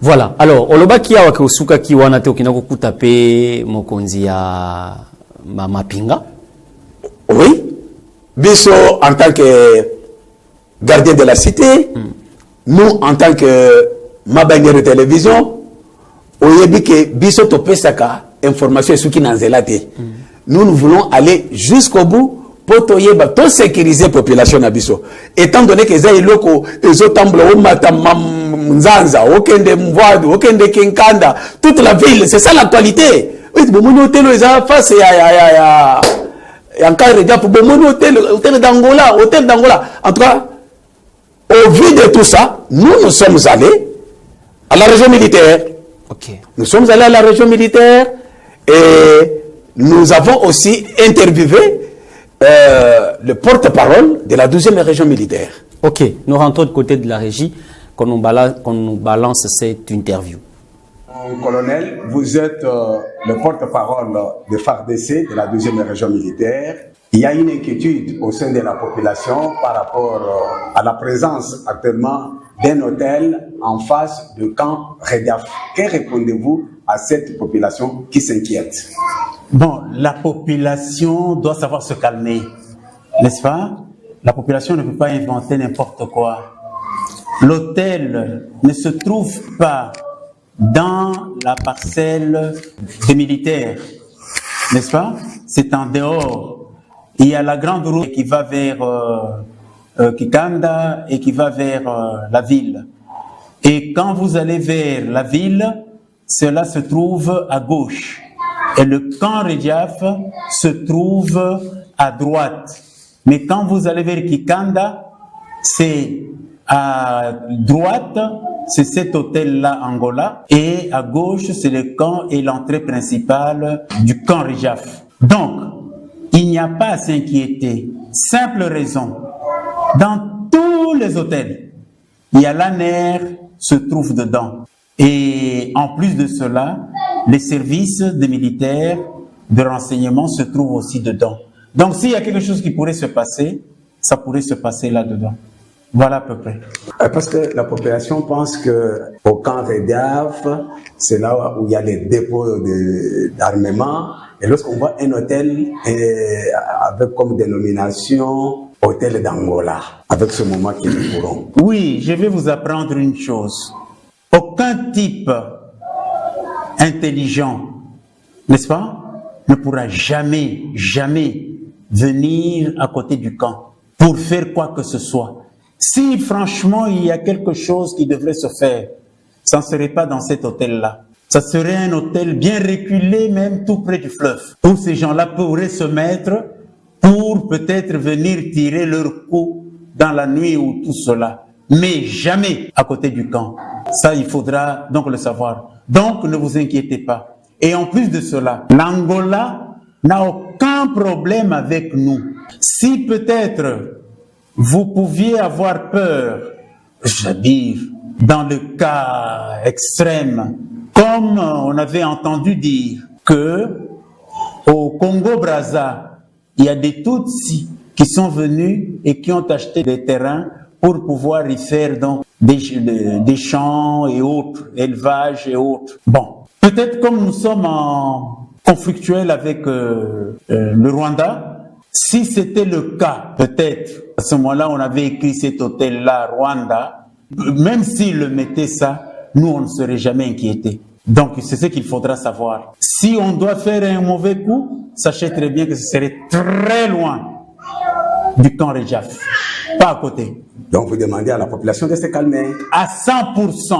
Voilà. Alors, Oloba Kia Wakosuka Kiwana Teokinako Kutape Mokonzi ya Mapinga. Oui. Biso, en tant que gardien de la cité, nous, en tant que Mabanière de télévision, Oyebi que Biso Topesaka, information est qui nous voulons aller jusqu'au bout pour tout sécuriser la population à Biso. Étant donné que les locaux, les autres Nzanza, aucun de Mvoad, aucun de Kinkanda, toute la ville, c'est ça l'actualité. Oui, mon hôtel est face à hôtel d'Angola. En tout cas, au vu de tout ça, nous sommes allés à la région militaire. Okay. Nous sommes allés à la région militaire et nous avons aussi interviewé le porte-parole de la 12e région militaire. Ok, nous rentrons du côté de la régie, qu'on nous balance cette interview. Colonel, vous êtes le porte-parole de FARDC de la 12e région militaire. Il y a une inquiétude au sein de la population par rapport à la présence actuellement d'un hôtel en face du camp Redaf. Que répondez-vous à cette population qui s'inquiète? Bon, la population doit savoir se calmer, n'est-ce pas? La population ne peut pas inventer n'importe quoi. L'hôtel ne se trouve pas dans la parcelle des militaires, n'est-ce pas? C'est en dehors. Il y a la grande route qui va vers Kikanda et qui va vers la ville. Et quand vous allez vers la ville, cela se trouve à gauche. Et le camp Redjaf se trouve à droite. Mais quand vous allez vers Kikanda, c'est à droite, c'est cet hôtel-là, Angola. Et à gauche, c'est le camp et l'entrée principale du camp Redjaf. Donc, il n'y a pas à s'inquiéter. Simple raison. Dans tous les hôtels, il y a l'ANER se trouve dedans. Et en plus de cela, les services des militaires de renseignement se trouvent aussi dedans. Donc s'il y a quelque chose qui pourrait se passer, ça pourrait se passer là-dedans. Voilà à peu près. Parce que la population pense que au camp Rediaf, c'est là où il y a les dépôts d'armement. Et lorsqu'on voit un hôtel avec comme dénomination hôtel d'Angola, avec ce moment qui est courant. Oui, je vais vous apprendre une chose. Aucun type intelligent, n'est-ce pas, ne pourra jamais venir à côté du camp pour faire quoi que ce soit. Si franchement il y a quelque chose qui devrait se faire, ça ne serait pas dans cet hôtel-là. Ça serait un hôtel bien reculé, même tout près du fleuve, où ces gens-là pourraient se mettre pour peut-être venir tirer leur coup dans la nuit ou tout cela. Mais jamais à côté du camp. Ça, il faudra donc le savoir. Donc, ne vous inquiétez pas. Et en plus de cela, l'Angola n'a aucun problème avec nous. Si peut-être vous pouviez avoir peur, je veux dire, dans le cas extrême, comme on avait entendu dire que au Congo-Brazza, il y a des Tutsis qui sont venus et qui ont acheté des terrains pour pouvoir y faire donc des champs et autres, élevage et autres. Bon, peut-être comme nous sommes en conflictuel avec le Rwanda, si c'était le cas, peut-être à ce moment-là on avait écrit cet hôtel-là, Rwanda, même s'il le mettait ça, nous on ne serait jamais inquiétés. Donc c'est ce qu'il faudra savoir. Si on doit faire un mauvais coup, sachez très bien que ce serait très loin du camp Rediaf, pas à côté. Donc vous demandez à la population de se calmer. À 100%,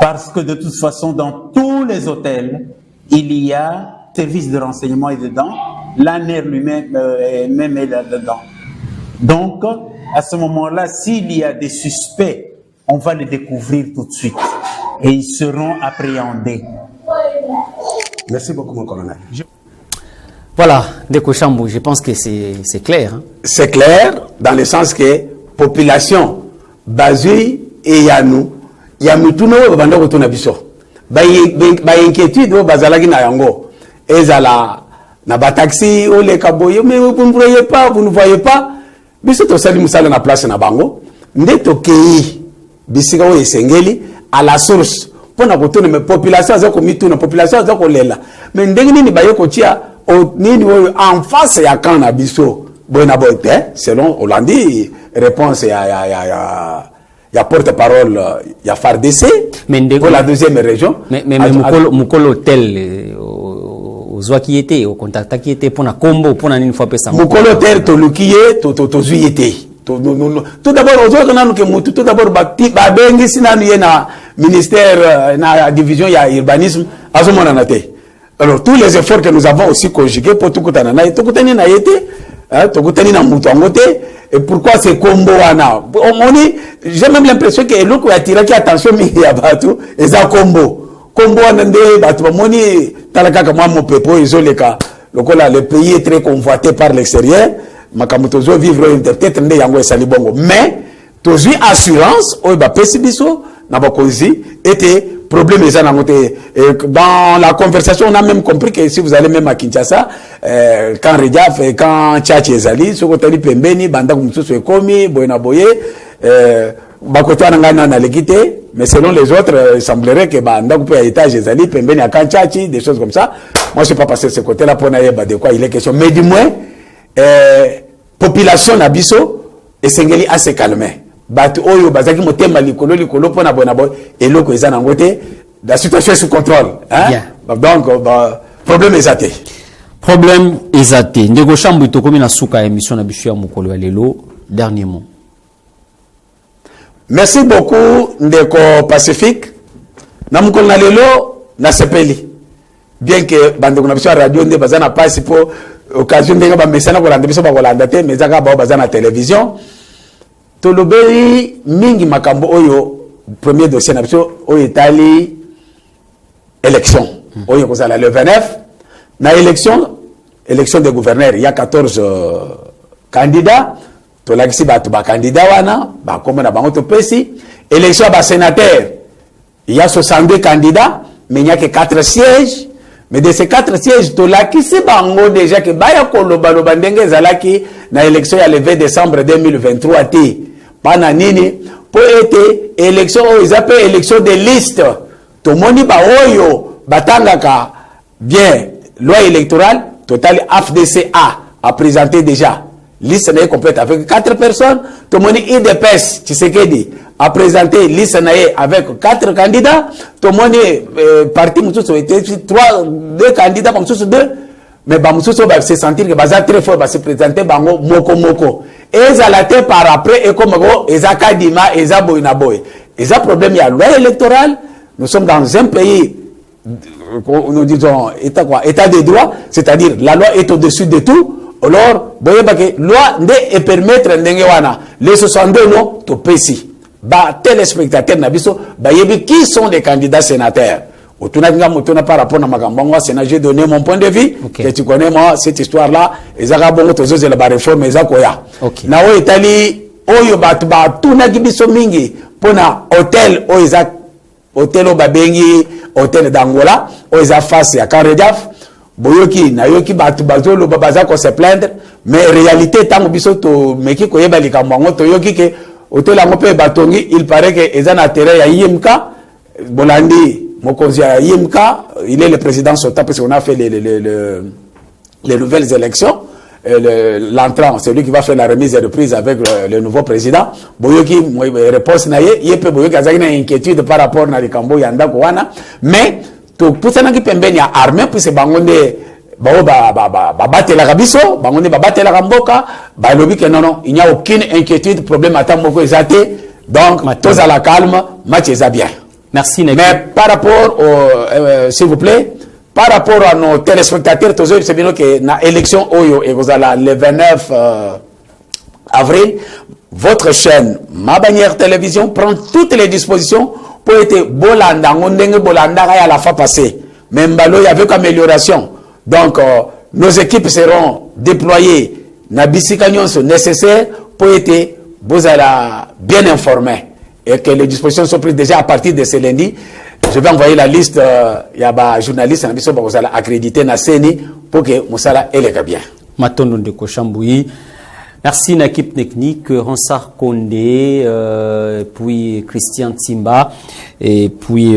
parce que de toute façon, dans tous les hôtels, il y a service de renseignement est dedans, l'ANER lui-même est là-dedans. Donc, à ce moment-là, s'il y a des suspects, on va les découvrir tout de suite et ils seront appréhendés. Merci beaucoup, mon colonel. Voilà, Ndeko Chambou, je pense que c'est clair. Hein? C'est clair dans le sens que population, Bazui et Yanou, Yamituno, Banda Rotona Biso. Ba inquiétude, Bazalagi na Yango. Ezala, na bataxi, o le kaboye, mais vous ne voyez pas, vous ne voyez pas. Biso to sali musala na place na bango. Ndeto kei, bisika o esengeli, à la source. Pour na kotone, mais population, zako mitu, na population, zako lela. Mais ndengini ni bayo kotia, en face ya kan na biso bona boite selon Hollandi réponse ya porte-parole ya FARDC pour la deuxième région mais mukolo hôtel ozwa qui était au contact qui était pour na combo pour na une fois pesa mukolo hôtel to lukiye to zuité tout d'abord ozwa nanu ke mutu tout d'abord ba bengi sinanu ye na ministère na division ya urbanisme azomona na te. Alors, tous les efforts que nous avons aussi conjugués pour tout le monde, et pourquoi c'est combo wana? J'ai même l'impression que l'autre a tiré attention, mais il y a tout, et ça combo. Combo wana, le pays est très convoité par l'extérieur, makamutozo vivre peut-être ndé yango esali bongo. Mais, tozu assurance, oiba pesibiso, nabakozi, était problème dans la conversation, on a même compris que si vous allez même à Kinshasa, quand Rediaf et quand Tchatchi Ezali, ce côté Pembeni, Banda Kumsusu Ekomi, Boyna Boye, Bakoto Anangana na l'équité, mais selon les autres, il semblerait que Banda Kumsusu à étage Ezali, Pembeni à Tchatchi, des choses comme ça. Moi, je ne suis pas passé de ce côté-là pour n'aller de quoi il est question. Mais du moins, population Nabiso, et Sengeli a se calmer. Batu oyo bazaki motema likolo pona bona boy eloko eza na ngote la situation est sous contrôle hein yeah. Donc problème ezaté Ndeko Chambou tokomi na suka émission na biso ya mokolo ya lelo dernier mot. Merci beaucoup Ndeko Pacifique na mokolo na lelo na sepeli bien que bandeko na biso ya radio nde bazana passe pour occasion ndenge ba message na ko landa biso ba ko landa te mais zaka ba bazana télévision tolobei mingi makambo oyo premier dossier na biso oyo etali élection oyo kozala le 29 na élection des gouverneurs il y a 14 candidats tolakisi bato ba candidat wana ba komona bango topesi élection ba sénateur il y a 62 candidats mais il n'y a que 4 sièges mais de ces 4 sièges tolakisi bango déjà que baya koloba loba ndenge ezalaki na élection ya le 20 décembre 2023 te pana nini po ete élection oyo eza pe élection de liste tomoni ba oyo batangaka bien loi électorale totali AFDCA a présenté déjà liste naye complète avec 4 personnes. Tomoni IDPS Tshisekedi a présenté liste naye avec 4 candidats. Tomoni parti Moussousou était 2 candidats, Moussousou 2. Mais Moussousou va se sentir que Baza très fort va se présenter bango moko. Et ça la tête par après et comme Eza Kadima, Eza Boinaboy. Eza problème, il y a loi électorale. Nous sommes dans un pays, nous disons, état de droit, c'est-à-dire la loi est au-dessus de tout. Alors, la loi ne permettre les 62 non, to pesi. Ba téléspectateurs nabiso, ba yebi qui sont les candidats sénateurs. Par rapport à ma Sénat, j'ai donné mon point de vue. Okay. Que tu connais moi cette histoire-là. Et ça bon tozo de la réforme et ça koya. Nao Italie, oyo batu ba tuna gibiso mingi pona hôtel oiza hôtel obabengi hôtel d'Angola oiza face ya Karedaf. Boyoki na yoki batu bazolo babaza ko se plaindre mais réalité tango biso to meki ko yeba likambo to yoki ke hôtel ango pe batongi il paraît que ezana terrain ya IMK Bolandi mokonzi ya IMK il est le président sortant parce qu'on a fait les nouvelles élections l'entrant c'est lui qui va faire la remise et reprise avec le nouveau président boyoki réponse na yepe boyoki azaki na inquiétude par rapport na likambo ya ndako wana mais to pusana ki pembeni ya armée puis bangonde bao batela kabiso bangonde batela kamboka ba lobi que non il n'y a aucune inquiétude problème ata moko ezate donc tous à la calme match est bien. Merci Naki. Mais par rapport au s'il vous plaît par rapport à nos téléspectateurs tous c'est bien que na élection oyo et vous allez le 29 avril votre chaîne Ma Bannière Télévision prend toutes les dispositions pour être bolanda ngondenge bolanda à la fois passée même balo il y avait amélioration donc nos équipes seront déployées na bisika nyonso nécessaire pour être bozala bien informés et que les dispositions sont prises déjà à partir de ce lundi. Je vais envoyer la liste il y a ba journalistes na biso bozala accrédité na CENI pour que musala eleka bien. Matondo de Kochambouyi. Merci à l'équipe technique, Ronsard Kondé, puis Christian Timba, et puis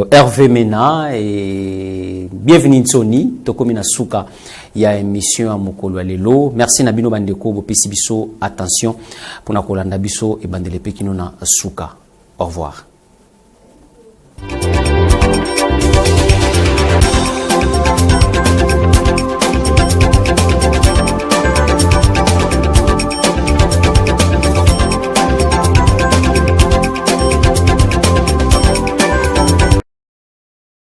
Hervé Mena, et bienvenue Sony, Tokomina Souka, il y a une émission à Mokolo Alelo. Merci Nabino Bandeko, Bopesi Biso, attention, pour Nakolanda Biso et Bandelepe Kinona Souka. Au revoir.